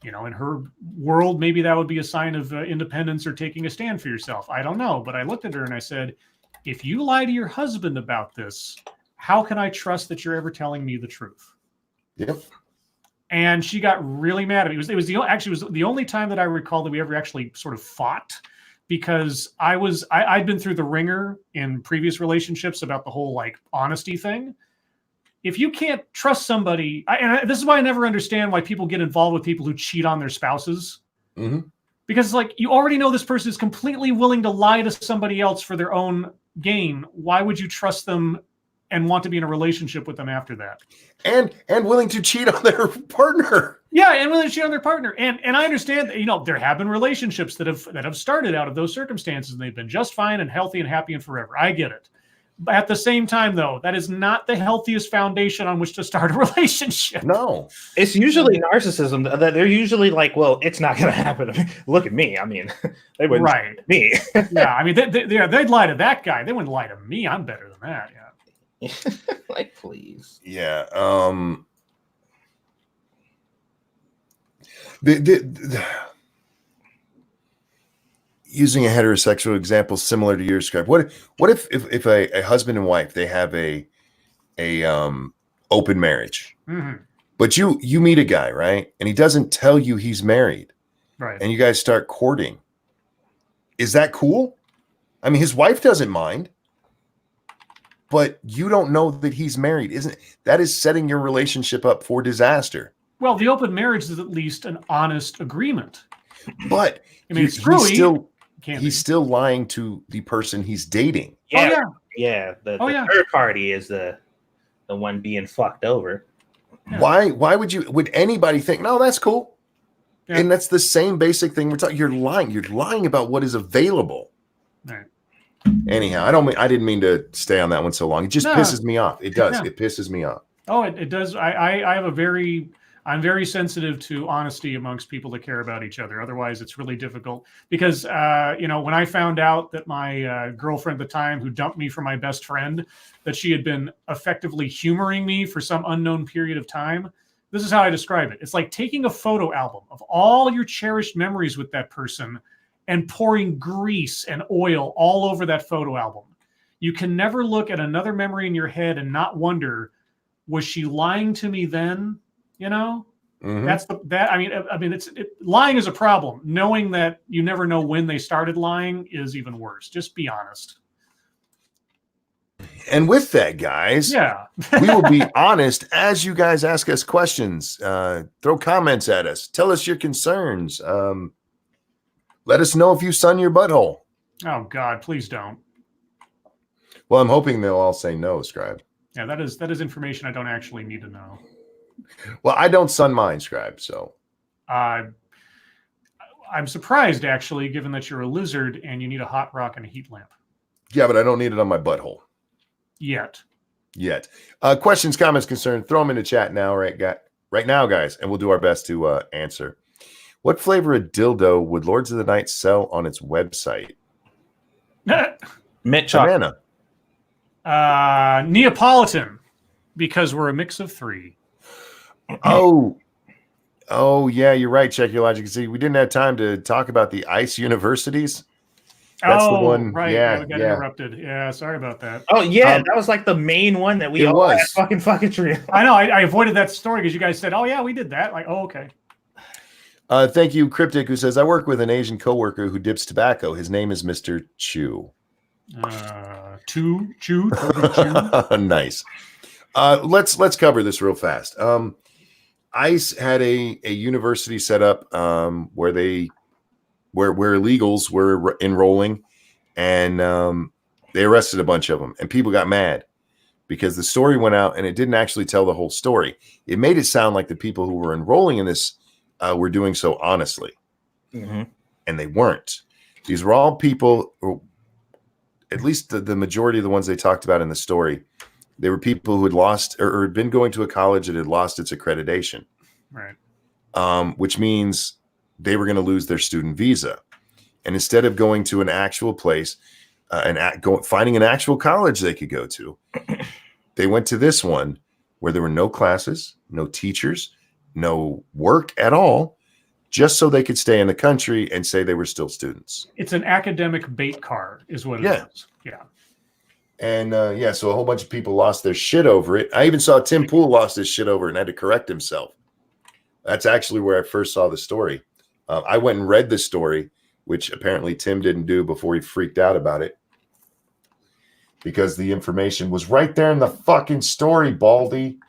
in her world, maybe that would be a sign of independence or taking a stand for yourself. I don't know. But I looked at her and I said, if you lie to your husband about this, how can I trust that you're ever telling me the truth? Yep. And she got really mad at me. It was the only time that I recall that we ever actually sort of fought, because I'd been through the ringer in previous relationships about the whole honesty thing. If you can't trust somebody, this is why I never understand why people get involved with people who cheat on their spouses. Mm-hmm. Because you already know this person is completely willing to lie to somebody else for their own gain. Why would you trust them and want to be in a relationship with them after that? And willing to cheat on their partner. Yeah, and willing to cheat on their partner. And I understand that, there have been relationships that have started out of those circumstances, and they've been just fine and healthy and happy and forever. I get it. But at the same time, though, that is not the healthiest foundation on which to start a relationship. No. It's usually narcissism. They're usually like, well, it's not going to happen to me. Look at me. I mean, they wouldn't lie to me. Yeah, I mean, they'd lie to that guy. They wouldn't lie to me. I'm better than that, yeah. Please. Yeah. Using a heterosexual example similar to your Scribe, what if a husband and wife, they have a open marriage, mm-hmm. but you meet a guy, right, and he doesn't tell you he's married, right, and you guys start courting? Is that cool? I mean, his wife doesn't mind, but you don't know that he's married, isn't it? That is setting your relationship up for disaster. Well, the open marriage is at least an honest agreement. But I mean, it's screwy. he's still lying to the person he's dating. Yeah, yeah. The yeah. third party is the one being fucked over. Yeah. Why would anybody think, no, that's cool? Yeah. And that's the same basic thing we're talking. You're lying about what is available. Right. Anyhow, I didn't mean to stay on that one so long. It just pisses me off. It does. Yeah. It pisses me off. Oh, it does. I'm very sensitive to honesty amongst people that care about each other. Otherwise, it's really difficult because, when I found out that my girlfriend at the time, who dumped me for my best friend, that she had been effectively humoring me for some unknown period of time. This is how I describe it. It's like taking a photo album of all your cherished memories with that person and pouring grease and oil all over that photo album. You can never look at another memory in your head and not wonder, was she lying to me then? Mm-hmm. Lying is a problem. Knowing that you never know when they started lying is even worse. Just be honest. And with that, guys, we will be honest as you guys ask us questions. Throw comments at us. Tell us your concerns. Let us know if you sun your butthole. Oh God, please don't. Well, I'm hoping they'll all say no, Scribe. Yeah, that is information I don't actually need to know. Well, I don't sun mine, Scribe, so. I'm surprised, actually, given that you're a lizard and you need a hot rock and a heat lamp. Yeah, but I don't need it on my butthole. Yet. Questions, comments, concerns, throw them in the chat now, right now, guys, and we'll do our best to answer. What flavor of dildo would Lords of the Night sell on its website? Mint chocolate. Neapolitan, because we're a mix of three. Oh, yeah, you're right. Check your logic. See, we didn't have time to talk about the ICE universities. That's the one. Right. Yeah, we got interrupted. Yeah, sorry about that. Oh, yeah, that was like the main one that we all had fucking tree. I know. I avoided that story because you guys said, "Oh yeah, we did that." Like, oh okay. Thank you, Cryptic, who says, I work with an Asian coworker who dips tobacco. His name is Mr. Chu. Chu. Nice. Let's cover this real fast. ICE had a university set up where illegals were enrolling, and they arrested a bunch of them, and people got mad because the story went out and it didn't actually tell the whole story. It made it sound like the people who were enrolling in this were doing so honestly, and they weren't. These were all people, or at least the majority of the ones they talked about in the story, they were people who had lost or had been going to a college that had lost its accreditation, right? Which means they were going to lose their student visa, and instead of going to an actual place finding an actual college they could go to, they went to this one where there were no classes, no teachers, no work at all, just so they could stay in the country and say they were still students. It's an academic bait car is what it is. Yeah. And so a whole bunch of people lost their shit over it. I even saw Tim Pool lost his shit over it and had to correct himself. That's actually where I first saw the story. I went and read the story, which apparently Tim didn't do before he freaked out about it, because the information was right there in the fucking story, Baldy.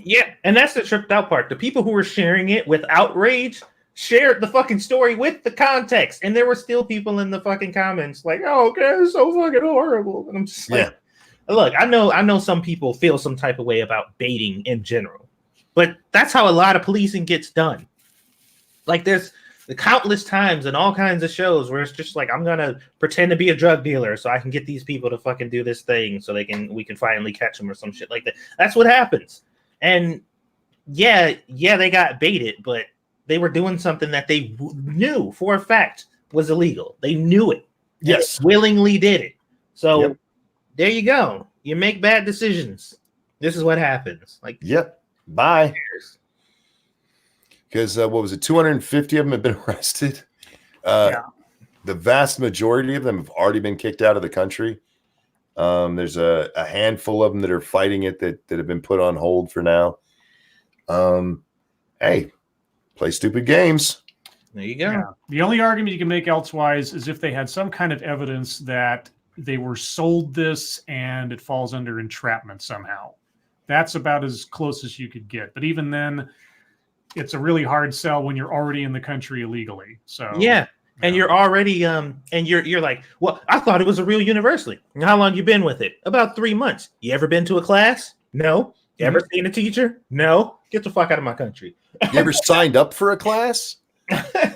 Yeah, and that's the tripped out part. The people who were sharing it with outrage shared the fucking story with the context, and there were still people in the fucking comments like, "Oh, okay, it's so fucking horrible." And I'm just like, look, I know some people feel some type of way about baiting in general, but that's how a lot of policing gets done. Like, there's the countless times and all kinds of shows where it's just like, I'm gonna pretend to be a drug dealer so I can get these people to fucking do this thing so we can finally catch them or some shit like that. That's what happens. And yeah, they got baited, but they were doing something that they knew for a fact was illegal. They knew it. Yes. They willingly did it. So there you go. You make bad decisions. This is what happens. Like, bye. Because what was it? 250 of them have been arrested. The vast majority of them have already been kicked out of the country. There's a handful of them that are fighting it that have been put on hold for now. Hey, play stupid games. There you go. Yeah. The only argument you can make elsewise is if they had some kind of evidence that they were sold this and it falls under entrapment somehow. That's about as close as you could get. But even then, it's a really hard sell when you're already in the country illegally. So Yeah. And you're already and you're like, well, I thought it was a real university. How long you been with it? About 3 months. You ever been to a class? No. You ever seen a teacher? No. Get the fuck out of my country. You ever signed up for a class?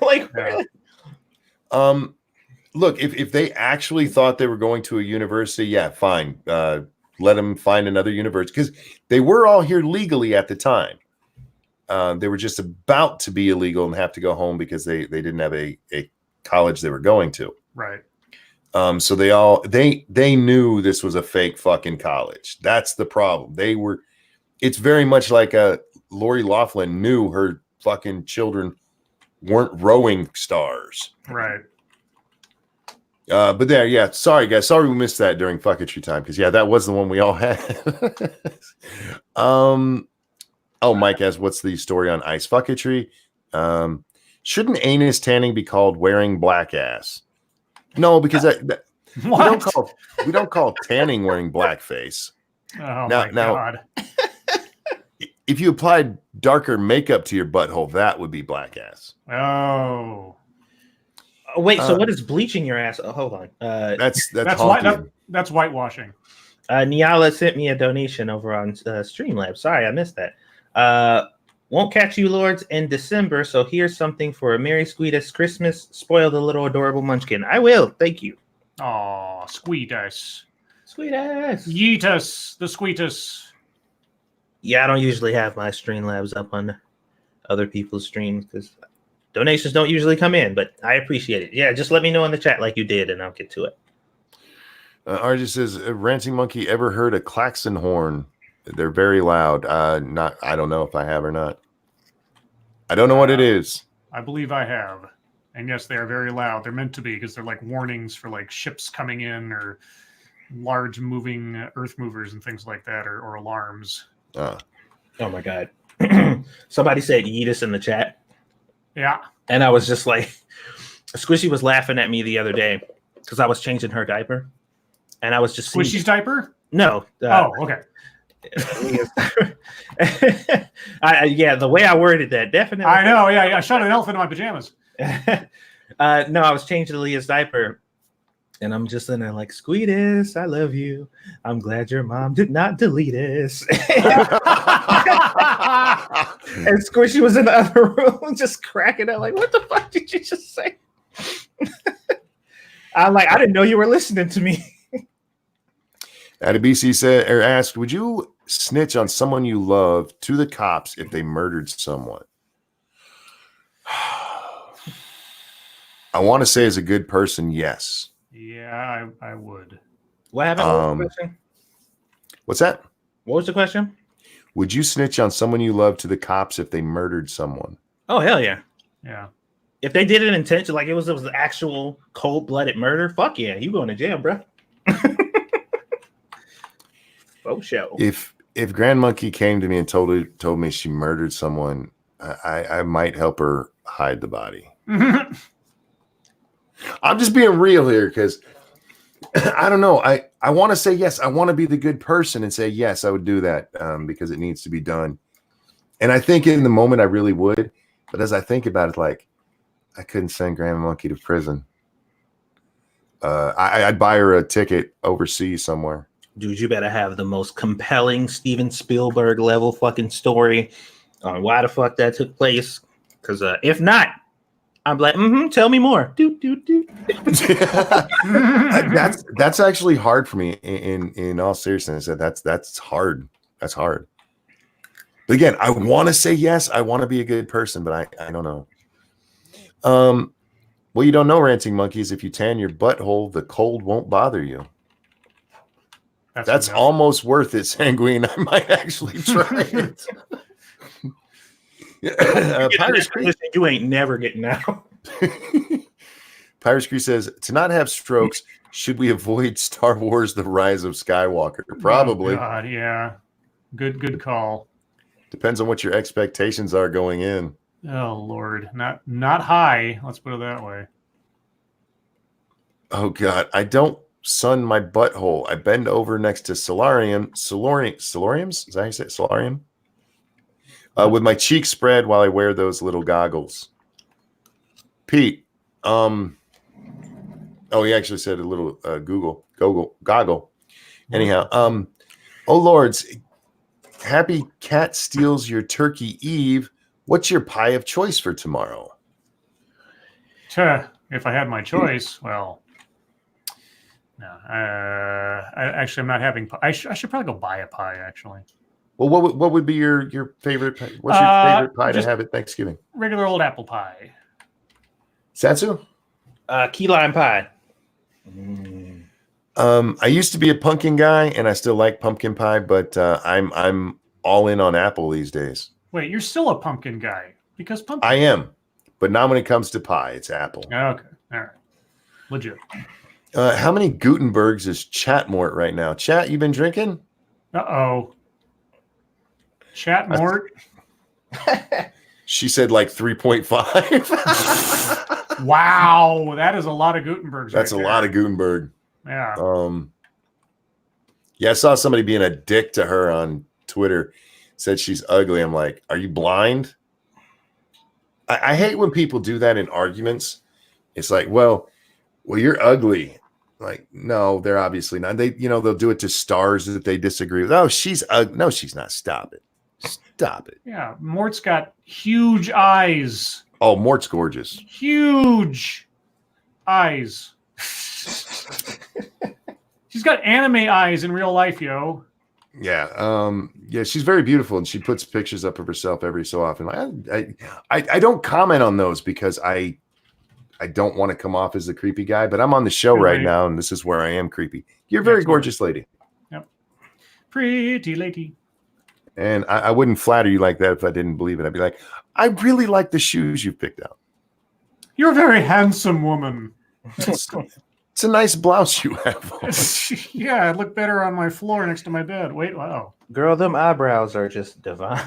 Like, look, if they actually thought they were going to a university, yeah, fine. Let them find another university, because they were all here legally at the time. They were just about to be illegal and have to go home because they didn't have a college they were going to. Right. So they knew this was a fake fucking college. That's the problem. It's very much like Lori Loughlin knew her fucking children weren't rowing stars. Right. But there, yeah. Sorry, guys. Sorry we missed that during fucketry time, because yeah, that was the one we all had. Mike asks, what's the story on ice fucketry? Shouldn't anus tanning be called wearing black ass? No, because we don't call tanning wearing blackface. Oh my God. If you applied darker makeup to your butthole, that would be black ass. Oh. Wait, so what is bleaching your ass? Oh, hold on. That's That's whitewashing. Niala sent me a donation over on Streamlabs. Sorry, I missed that. Won't catch you, Lords, in December, so here's something for a Merry Squeetus Christmas. Spoil the little adorable munchkin. I will. Thank you. Aw, Squeetus. Squeetus. Yeetus, the Squeetus. Yeah, I don't usually have my Streamlabs up on other people's streams because donations don't usually come in, but I appreciate it. Yeah, just let me know in the chat like you did, and I'll get to it. RJ says, Ranting Monkey ever heard a klaxon horn? They're very loud. I don't know if I have or not. I don't know what it is. I believe I have. And yes, they are very loud. They're meant to be, because they're like warnings for like ships coming in or large moving earth movers and things like that, or alarms. Oh my God. Somebody said Yeetus in the chat. Yeah. And I was just like, Squishy was laughing at me the other day because I was changing her diaper. And I was just Squishy's diaper? No. Okay. Yeah, the way I worded that, definitely. I know. Yeah. I shot an elephant in my pajamas. No, I was changing Leah's diaper. And I'm just in there like, Squeetus, I love you. I'm glad your mom did not delete us. And Squishy was in the other room just cracking up like, what the fuck did you just say? I'm like, I didn't know you were listening to me. Adabisi said or asked, would you snitch on someone you love to the cops if they murdered someone? I want to say as a good person, yes. Yeah, I would. What happened? What was the question? What's that? What was the question? Would you snitch on someone you love to the cops if they murdered someone? Oh, hell yeah. Yeah. If they did it intentionally, like it was an actual cold-blooded murder, fuck yeah, you going to jail, bro. Oh, show. If Grand Monkey came to me and told me she murdered someone, I might help her hide the body. I'm just being real here because I don't know. I want to say yes. I want to be the good person and say yes, I would do that because it needs to be done. And I think in the moment I really would. But as I think about it, like I couldn't send Grand Monkey to prison. I'd buy her a ticket overseas somewhere. Dude, you better have the most compelling Steven Spielberg level fucking story on why the fuck that took place. Because if not, I'm like, tell me more. That's actually hard for me. In all seriousness, that's hard. That's hard. But again, I want to say yes. I want to be a good person, but I don't know. Well, you don't know, Ranting Monkeys. If you tan your butthole, the cold won't bother you. That's almost worth it, Sanguine. I might actually try it. Pirates Creek, you ain't never getting out. Pirates Creek says, to not have strokes, should we avoid Star Wars: The Rise of Skywalker? Probably. Oh, God, yeah. Good call. Depends on what your expectations are going in. Oh Lord, not high. Let's put it that way. Oh God, I don't sun my butthole. I bend over next to solariums. Is that how you say it? Solarium? With my cheeks spread while I wear those little goggles. Pete, oh, he actually said a little goggle. Anyhow, oh lords, happy cat steals your turkey eve. What's your pie of choice for tomorrow? If I had my choice, well, no. I'm not having pie. I should probably go buy a pie, actually. Well, what would be your favorite pie? What's your favorite pie to have at Thanksgiving? Regular old apple pie. Satsu? Key lime pie. I used to be a pumpkin guy, and I still like pumpkin pie, but I'm all in on apple these days. Wait, you're still a pumpkin guy because pumpkin. I am, but not when it comes to pie. It's apple. Okay, all right, legit. How many Gutenbergs is Chatmort right now? Chat, you been drinking? Chatmort. She said like 3.5. Wow, that is a lot of Gutenbergs. That's a lot of Gutenberg. Yeah. Yeah, I saw somebody being a dick to her on Twitter. Said she's ugly. I'm like, are you blind? I hate when people do that in arguments. It's like, well, you're ugly. Like, no, they're obviously not. They'll do it to stars that they disagree with. Oh, she's ugly. No, she's not. Stop it. Yeah, Mort's got huge eyes. Oh, Mort's gorgeous. Huge eyes. She's got anime eyes in real life, yo. Yeah, she's very beautiful, and she puts pictures up of herself every so often. I don't comment on those because I don't want to come off as the creepy guy, but I'm on the show right now, and this is where I am creepy. You're a very gorgeous lady. Yep, pretty lady. And I wouldn't flatter you like that if I didn't believe it. I'd be like, I really like the shoes you've picked out. You're a very handsome woman. It's a nice blouse you have on. Yeah, I'd look better on my floor next to my bed. Wait, wow. Girl, them eyebrows are just divine.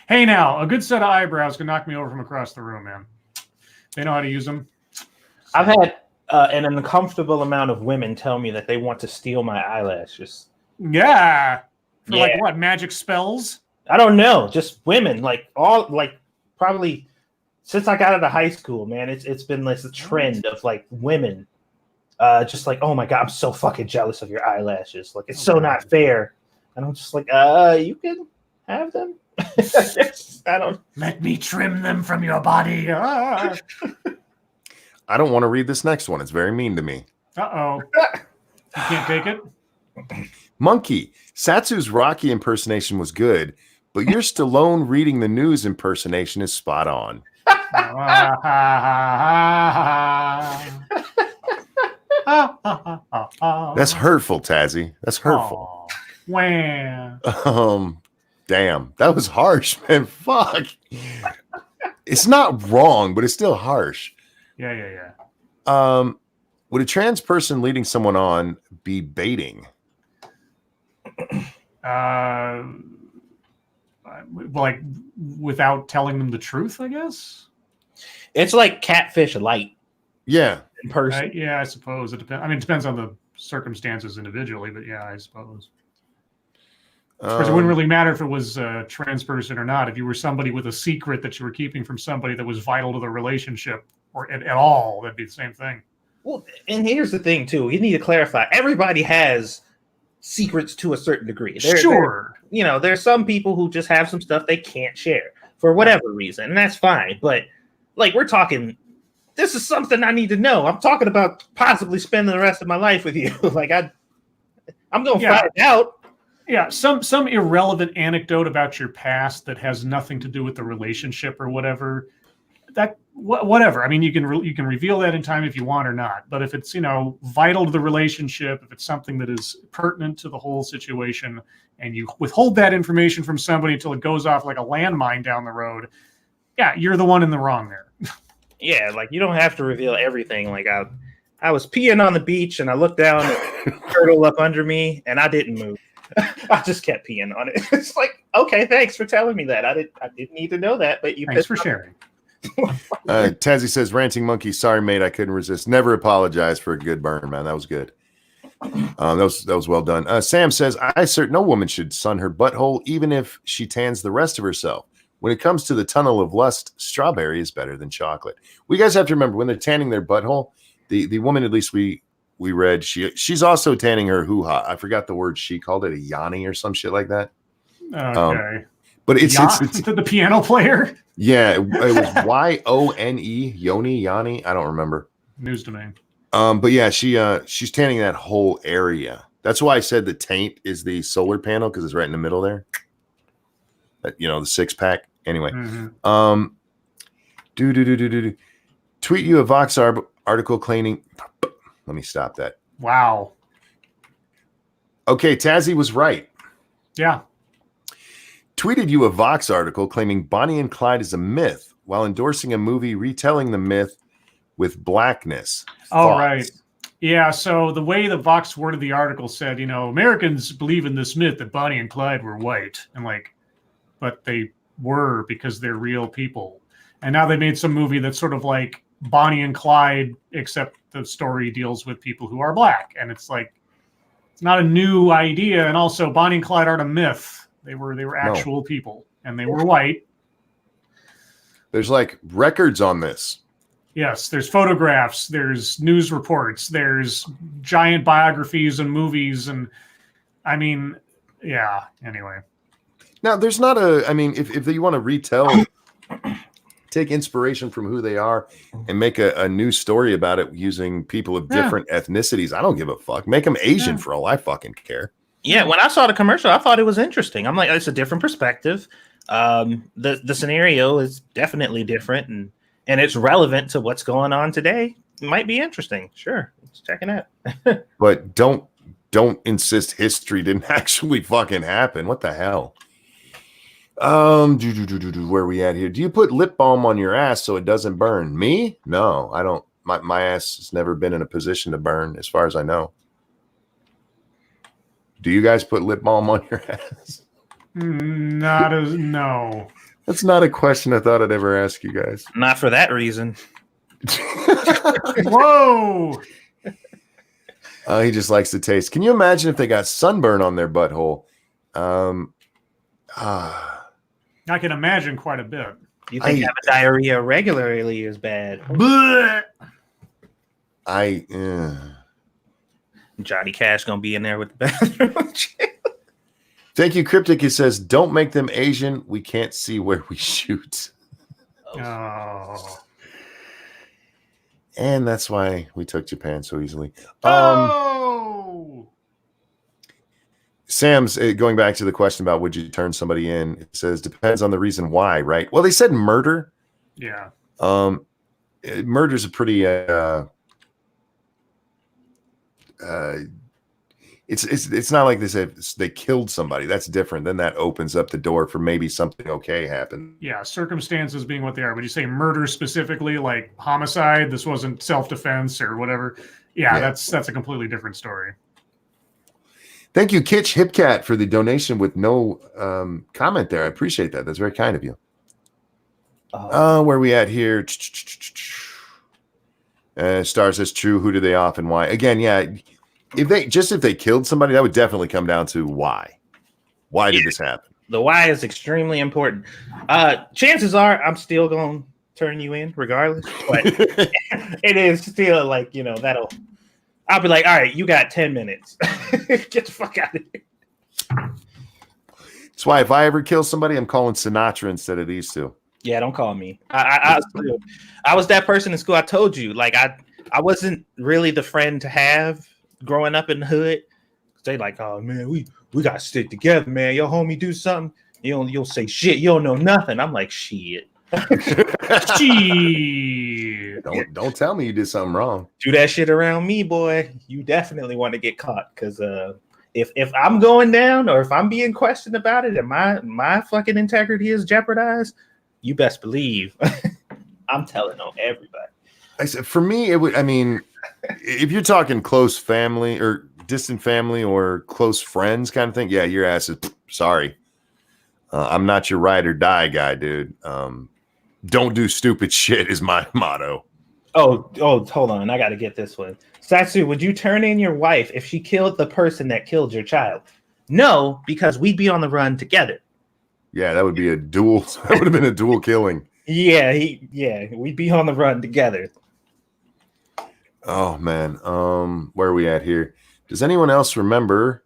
Hey, now, a good set of eyebrows can knock me over from across the room, man. They know how to use them. I've had an uncomfortable amount of women tell me that they want to steal my eyelashes. Yeah. For like what, magic spells? I don't know. Just women, probably since I got out of high school, man. It's been like a trend of like women, just like, oh my god, I'm so fucking jealous of your eyelashes. Like it's so not fair. And I'm just like, you can have them. I don't. Let me trim them from your body. I don't want to read this next one. It's very mean to me. You can't take it. Monkey, Satsu's Rocky impersonation was good, but your Stallone reading the news impersonation is spot on. That's hurtful, Tazzy. That's hurtful. Wow. Damn, that was harsh, man. Fuck. It's not wrong, but it's still harsh. Yeah. Would a trans person leading someone on be baiting? Like without telling them the truth, I guess. It's like catfish light. Yeah. In person. Yeah, I suppose it depends. I mean, it depends on the circumstances individually, but yeah, I suppose. Of course, it wouldn't really matter if it was a trans person or not. If you were somebody with a secret that you were keeping from somebody that was vital to the relationship or at all, that'd be the same thing. Well, and here's the thing, too. You need to clarify. Everybody has secrets to a certain degree. Sure. There's some people who just have some stuff they can't share for whatever reason, and that's fine. But, like, we're talking, this is something I need to know. I'm talking about possibly spending the rest of my life with you. Like, I'm going to find out. Yeah, some irrelevant anecdote about your past that has nothing to do with the relationship or whatever. Whatever. I mean, you can reveal that in time if you want or not. But if it's vital to the relationship, if it's something that is pertinent to the whole situation, and you withhold that information from somebody until it goes off like a landmine down the road, yeah, you're the one in the wrong there. Yeah, like you don't have to reveal everything. Like I was peeing on the beach and I looked down at the turtle up under me and I didn't move. I just kept peeing on it. It's like, okay, thanks for telling me that. I didn't need to know that, but thanks for sharing. Tazzy says, Ranting Monkey, sorry, mate, I couldn't resist. Never apologize for a good burn, man. That was good. That was well done. Sam says, I assert no woman should sun her butthole, even if she tans the rest of herself. When it comes to the tunnel of lust, strawberry is better than chocolate. We guys have to remember when they're tanning their butthole, the woman, at least we read, she's also tanning her hoo-ha. I forgot the word she called it, a yoni or some shit like that. Okay. But it's the piano player. Yeah, it was Y-O-N-E, Yoni. I don't remember. News domain. But yeah, she's tanning that whole area. That's why I said the taint is the solar panel, because it's right in the middle there. The six pack. Anyway, tweet you a Vox article claiming. Let me stop that. Wow. Okay, Tazzy was right. Yeah. Tweeted you a Vox article claiming Bonnie and Clyde is a myth while endorsing a movie retelling the myth with blackness. Oh, Thoughts? right. Yeah. So the way the Vox worded the article said, Americans believe in this myth that Bonnie and Clyde were white, and but they were because they're real people. And now they made some movie that's sort of like Bonnie and Clyde, except the story deals with people who are black. And it's not a new idea. And also Bonnie and Clyde aren't a myth. They were actual people, and they were white. There's records on this. Yes, there's photographs, there's news reports, there's giant biographies and movies. And yeah, anyway. Now, there's not if you want to retell, take inspiration from who they are and make a new story about it using people of different ethnicities, I don't give a fuck. Make them Asian for all I fucking care. Yeah, when I saw the commercial, I thought it was interesting. I'm like, it's a different perspective. The scenario is definitely different, and it's relevant to what's going on today. It might be interesting. Sure, let's check it out. But don't insist history didn't actually fucking happen. What the hell? Where are we at here? Do you put lip balm on your ass so it doesn't burn? Me? No, I don't. My ass has never been in a position to burn, as far as I know. Do you guys put lip balm on your ass? No. That's not a question I thought I'd ever ask you guys. Not for that reason. Whoa. He just likes the taste. Can you imagine if they got sunburn on their butthole? I can imagine quite a bit. You think having diarrhea regularly is bad? Johnny Cash gonna be in there with the bathroom. Thank you, Cryptic. It says, don't make them Asian. We can't see where we shoot. Oh. And that's why we took Japan so easily. Sam's going back to the question about would you turn somebody in? It says depends on the reason why, right? Well, they said murder. Yeah. Murder's a pretty it's not like they said they killed somebody. That's different. Then that opens up the door for maybe something okay happen. Yeah, circumstances being what they are. Would you say murder specifically, like homicide? This wasn't self-defense or whatever. Yeah. That's a completely different story. Thank you, Kitch Hipcat, for the donation with no comment there. I appreciate that. That's very kind of you. Where are we at here? Star says true. Who do they off and why? Again, yeah. If they killed somebody, that would definitely come down to why. Why did this happen? The why is extremely important. Chances are I'm still going to turn you in regardless. But it is still I'll be like, all right, you got 10 minutes. Get the fuck out of here. That's why if I ever kill somebody, I'm calling Sinatra instead of these two. Yeah, don't call me. I was that person in school. I told you, I wasn't really the friend to have growing up in the hood. They oh man, we gotta stick together, man. Your homie do something, you'll say shit. You don't know nothing. I'm like shit. Shit. Don't tell me you did something wrong. Do that shit around me, boy. You definitely want to get caught because if I'm going down or if I'm being questioned about it and my fucking integrity is jeopardized, you best believe I'm telling on everybody. I said for me, it would. I mean, if you're talking close family or distant family or close friends kind of thing, yeah, your ass is sorry. I'm not your ride or die guy, dude. Don't do stupid shit is my motto. Oh, hold on. I got to get this one. Satsu, would you turn in your wife if she killed the person that killed your child? No, because we'd be on the run together. Yeah, that would be a dual. That would have been a dual killing. Yeah, we'd be on the run together. Oh man, where are we at here? Does anyone else remember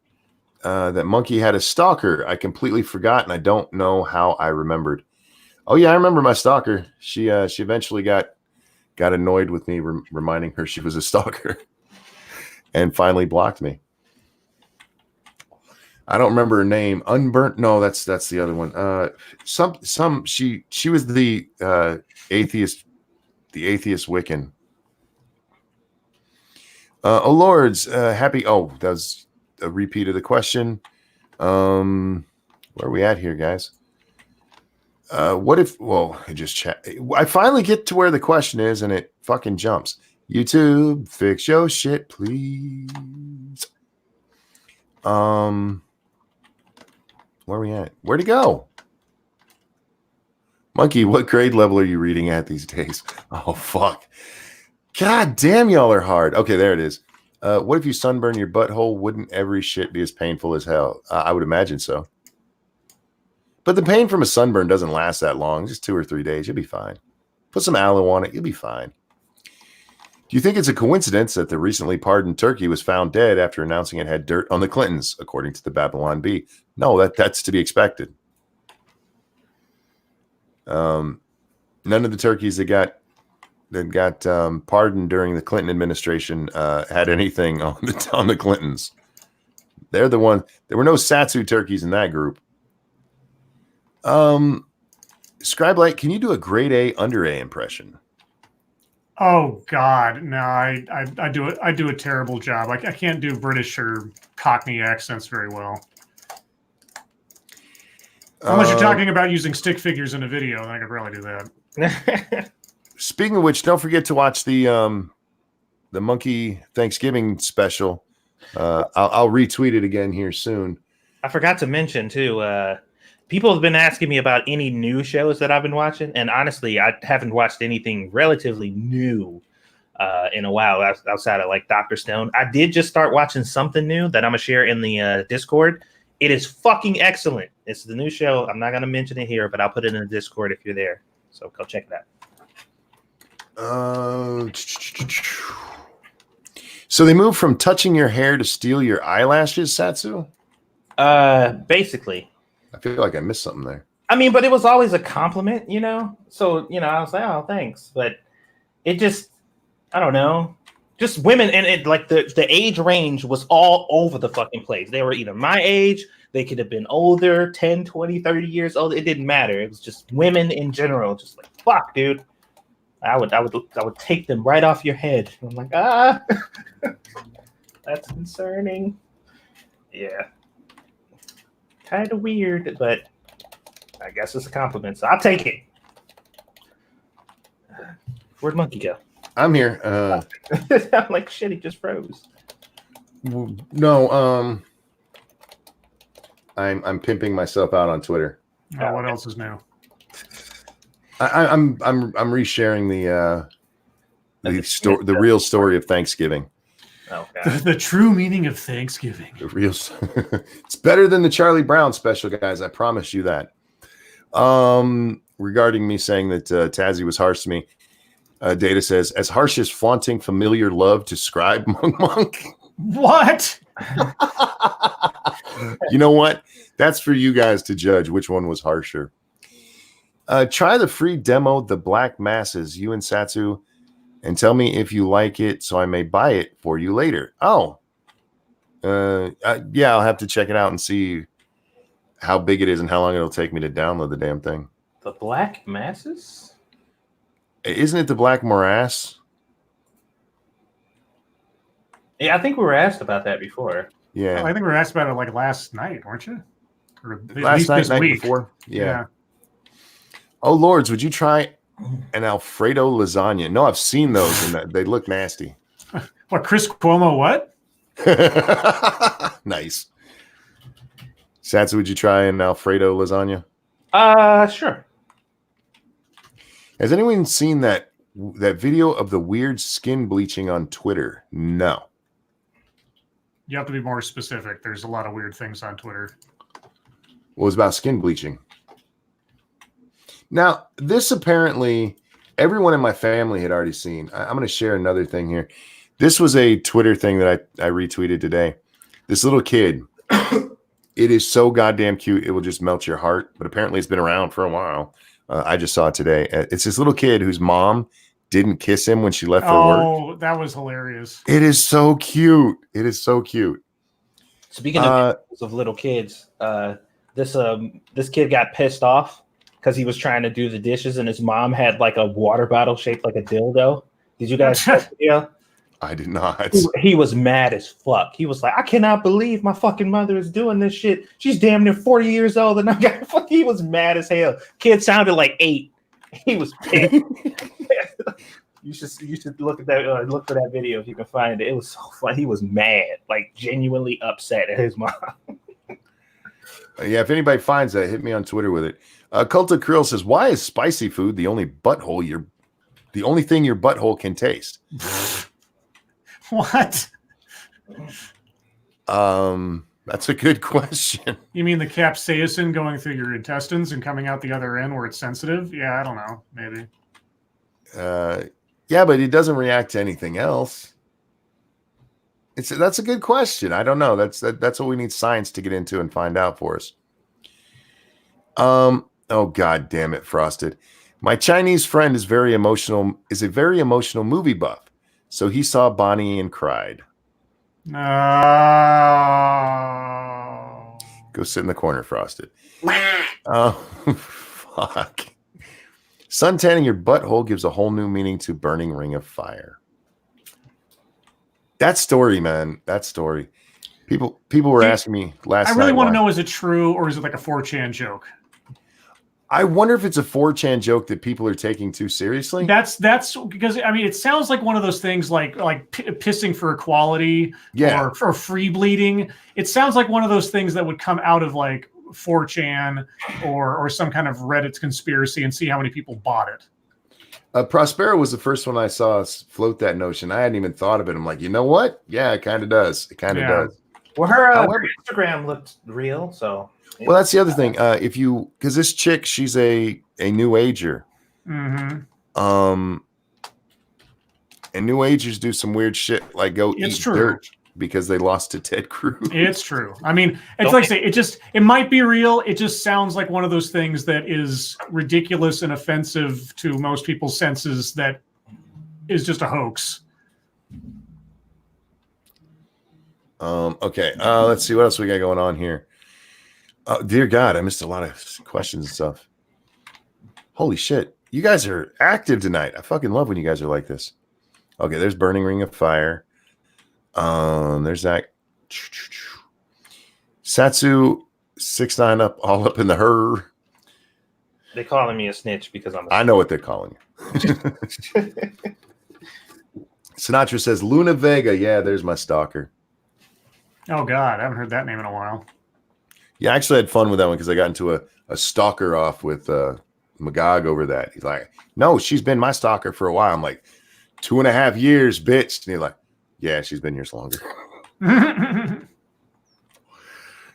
that Monkey had a stalker? I completely forgot, and I don't know how I remembered. Oh yeah, I remember my stalker. She eventually got annoyed with me reminding her she was a stalker, and finally blocked me. I don't remember her name. Unburnt? No, that's the other one. She was the atheist Wiccan. Oh Lords, happy. Oh, that was a repeat of the question. Where are we at here, guys? What if? Well, I just chat. I finally get to where the question is, and it fucking jumps. YouTube, fix your shit, please. Where are we at? Where'd it go? Monkey, what grade level are you reading at these days? Oh fuck. God damn, y'all are hard. Okay, there it is. What if you sunburn your butthole? Wouldn't every shit be as painful as hell? I would imagine so. But the pain from a sunburn doesn't last that long. Just 2 or 3 days. You'll be fine. Put some aloe on it. You'll be fine. Do you think it's a coincidence that the recently pardoned turkey was found dead after announcing it had dirt on the Clintons, according to the Babylon Bee? No, that's to be expected. None of the turkeys that got pardoned during the Clinton administration had anything on the Clintons. They're the one. There were no Satsu turkeys in that group. Scribe Light, can you do a grade A under A impression? Oh God, no! I do a terrible job. I can't do British or Cockney accents very well. Unless you're talking about using stick figures in a video, then I could probably do that. Speaking of which, don't forget to watch the Monkey Thanksgiving special. I'll retweet it again here soon. I forgot to mention too. People have been asking me about any new shows that I've been watching, and honestly, I haven't watched anything relatively new in a while outside of like Dr. Stone. I did just start watching something new that I'm gonna share in the Discord. It is fucking excellent. It's the new show. I'm not gonna mention it here, but I'll put it in the Discord if you're there. So go check it out. So they moved from touching your hair to steal your eyelashes, Satsu? Basically. I feel like I missed something there. I mean, but it was always a compliment, you know? So, I was like, oh, thanks. But it just, I don't know. Just women, and it like the age range was all over the fucking place. They were either my age, they could have been older, 10, 20, 30 years old. It didn't matter. It was just women in general. Just like, fuck, dude. I would take them right off your head. I'm like, that's concerning. Yeah. Kind of weird, but I guess it's a compliment, so I'll take it. Where'd Monkey go? I'm here. I'm like, shit, he just froze. No, I'm pimping myself out on Twitter. Oh, what else is new? I'm resharing the real story of Thanksgiving. Oh, God. The true meaning of Thanksgiving. The real. It's better than the Charlie Brown special, guys. I promise you that. Regarding me saying that Tazzy was harsh to me, Data says, as harsh as flaunting familiar love to Scribe Monk. What? You know what? That's for you guys to judge which one was harsher. Try the free demo, The Black Masses, you and Satsu, and tell me if you like it so I may buy it for you later. Oh. Yeah, I'll have to check it out and see how big it is and how long it'll take me to download the damn thing. The Black Masses? Isn't it the Black Morass? Yeah, I think we were asked about that before. Yeah. Oh, I think we were asked about it like last night, weren't you? Or at Last least night week. before. Yeah. Oh, Lords, would you try an Alfredo lasagna? No, I've seen those and they look nasty. What, Chris Cuomo, what? Nice. Satsu, would you try an Alfredo lasagna? Sure. Has anyone seen that video of the weird skin bleaching on Twitter? No. You have to be more specific. There's a lot of weird things on Twitter. What was about skin bleaching? Now, this apparently everyone in my family had already seen. I'm going to share another thing here. This was a Twitter thing that I retweeted today. This little kid, it is so goddamn cute. It will just melt your heart. But apparently it's been around for a while. I just saw it today. It's this little kid whose mom didn't kiss him when she left for work. Oh, that was hilarious. It is so cute. It is so cute. Speaking of little kids, this kid got pissed off because he was trying to do the dishes and his mom had like a water bottle shaped like a dildo. Did you guys see that video? I did not. He was mad as fuck. He was like, I cannot believe my fucking mother is doing this shit. She's damn near 40 years old. And I got fuck. He was mad as hell. Kid sounded like 8. He was pissed. You should look at that. Look for that video if you can find it. It was so funny. He was mad, like genuinely upset at his mom. Yeah, if anybody finds that, hit me on Twitter with it. Cult of Krill says, "Why is spicy food the only thing your butthole can taste?" What? That's a good question. You mean the capsaicin going through your intestines and coming out the other end where it's sensitive? Yeah, I don't know. Maybe. Yeah, but it doesn't react to anything else. That's a good question. I don't know. That's what we need science to get into and find out for us. Oh god damn it, Frosted. My Chinese friend is a very emotional movie buff. So he saw Bonnie and cried. No. Go sit in the corner, Frosted. Oh, fuck. Suntanning your butthole gives a whole new meaning to Burning Ring of Fire. That story, man. That story. People were asking me last night. I really want to know, is it true or is it like a 4chan joke? I wonder if it's a 4chan joke that people are taking too seriously. That's because I mean it sounds like one of those things like pissing for equality, yeah, or free bleeding. It sounds like one of those things that would come out of like 4chan or some kind of Reddit conspiracy and see how many people bought it. Prospero was the first one I saw float that notion. I hadn't even thought of it. I'm like, you know what? Yeah, it kind of does. It kind of does. Well, her Instagram looked real, so. Yeah. Well, that's the other thing. Because this chick, she's a new ager. Mm-hmm. And new agers do some weird shit, like go eat dirt because they lost to Ted Cruz. It's true. I mean, it's like I say, it might be real. It just sounds like one of those things that is ridiculous and offensive to most people's senses that is just a hoax. Okay. Let's see what else we got going on here. Dear God, I missed a lot of questions and stuff. Holy shit. You guys are active tonight. I fucking love when you guys are like this. Okay, there's Burning Ring of Fire. There's that. Satsu 6ix9ine up, all up in the her. They're calling me a snitch because I'm. I know what they're calling you. Sinatra says Luna Vega. Yeah, there's my stalker. Oh God, I haven't heard that name in a while. Yeah, I actually had fun with that one because I got into a stalker off with Magog over that. He's like, no, she's been my stalker for a while. I'm like, 2.5 years, bitch. And he's like, yeah, she's been yours longer.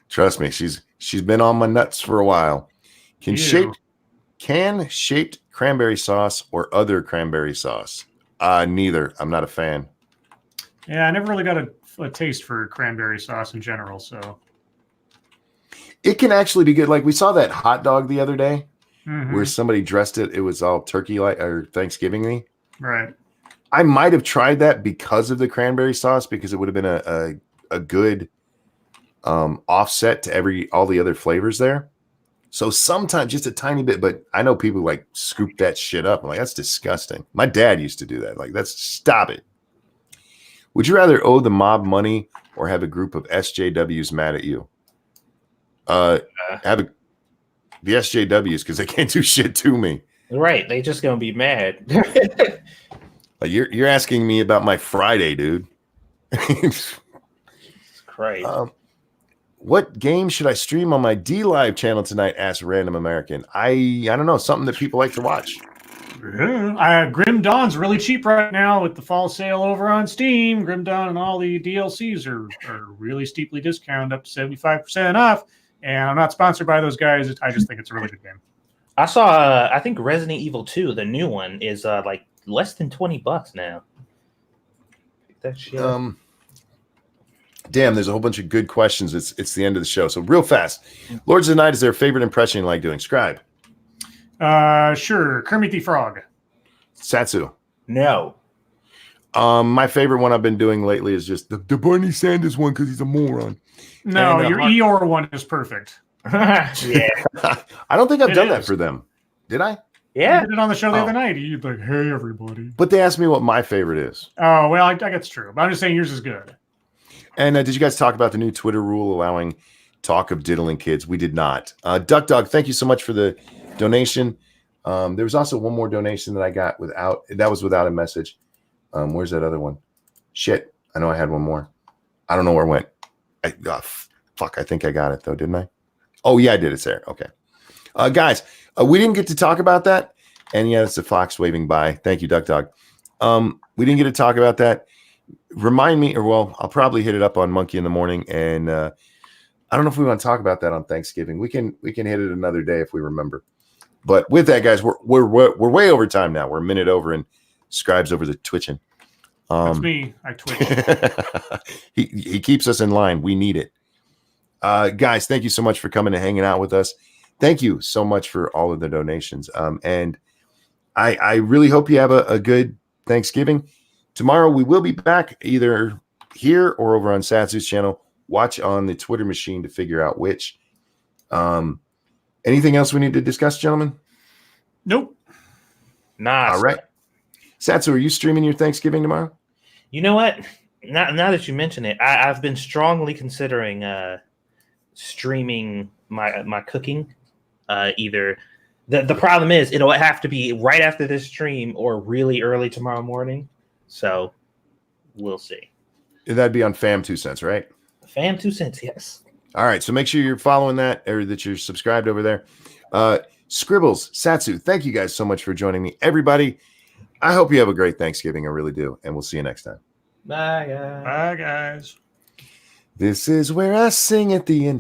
Trust me, she's been on my nuts for a while. Can shaped cranberry sauce or other cranberry sauce? Neither. I'm not a fan. Yeah, I never really got a taste for cranberry sauce in general, so. It can actually be good. Like we saw that hot dog the other day where somebody dressed it. It was all turkey like or Thanksgiving-y. Right. I might have tried that because of the cranberry sauce because it would have been a good offset to all the other flavors there. So sometimes just a tiny bit, but I know people like scoop that shit up. I'm like, that's disgusting. My dad used to do that. Like, stop it. Would you rather owe the mob money or have a group of SJWs mad at you? Have the SJWs because they can't do shit to me. Right, they just gonna be mad. You're asking me about my Friday, dude. Christ. What game should I stream on my D Live channel tonight? Asked Random American. I don't know, something that people like to watch. Grim Dawn's really cheap right now with the fall sale over on Steam. Grim Dawn and all the DLCs are really steeply discounted, up to 75% off. And I'm not sponsored by those guys. I just think it's a really good game. I saw. I think Resident Evil 2, the new one, is like less than $20 now. Pick that shit up. Damn, there's a whole bunch of good questions. It's the end of the show. So real fast. Lords of the Night is their favorite impression you like doing. Scribe. Sure. Kermit the Frog. Satsu. No. My favorite one I've been doing lately is just the Bernie Sanders one because he's a moron. No, And, your Eeyore one is perfect. Yeah. I don't think I've It done that is. for them. Did I? You did it on the show the Oh. other night. You'd like, hey, everybody. But they asked me what my favorite is. Oh, well, I guess it's true. But I'm just saying yours is good. And did you guys talk about the new Twitter rule allowing talk of diddling kids? We did not. Duck Dog, thank you so much for the donation. There was also one more donation that I got without a message. Where's that other one? Shit. I know I had one more. I don't know where it went. Fuck. I think I got it though, didn't I? Oh yeah, I did. It's there. Okay. Guys, we didn't get to talk about that. And yeah, it's a fox waving by. Thank you, Duck Dog. We didn't get to talk about that. Remind me, I'll probably hit it up on Monkey in the Morning. And I don't know if we want to talk about that on Thanksgiving. We can hit it another day if we remember. But with that, guys, we're way over time now. We're a minute over, and Scribe's over the twitching. That's me. I twitch. he keeps us in line. We need it. Guys, thank you so much for coming and hanging out with us. Thank you so much for all of the donations. And I really hope you have a good Thanksgiving. Tomorrow we will be back either here or over on Satsu's channel. Watch on the Twitter machine to figure out which. Anything else we need to discuss, gentlemen? Nope. Nah. All right. Satsu, are you streaming your Thanksgiving tomorrow? You know what? Now that you mention it, I've been strongly considering streaming my cooking. Either the problem is it'll have to be right after this stream or really early tomorrow morning. So we'll see. That'd be on Fam 2 Cents, right? Fam 2 Cents, yes. All right. So make sure you're following that or that you're subscribed over there. Scribbles, Satsu, thank you guys so much for joining me. Everybody, I hope you have a great Thanksgiving. I really do. And we'll see you next time. Bye, guys. Bye, guys. This is where I sing at the end.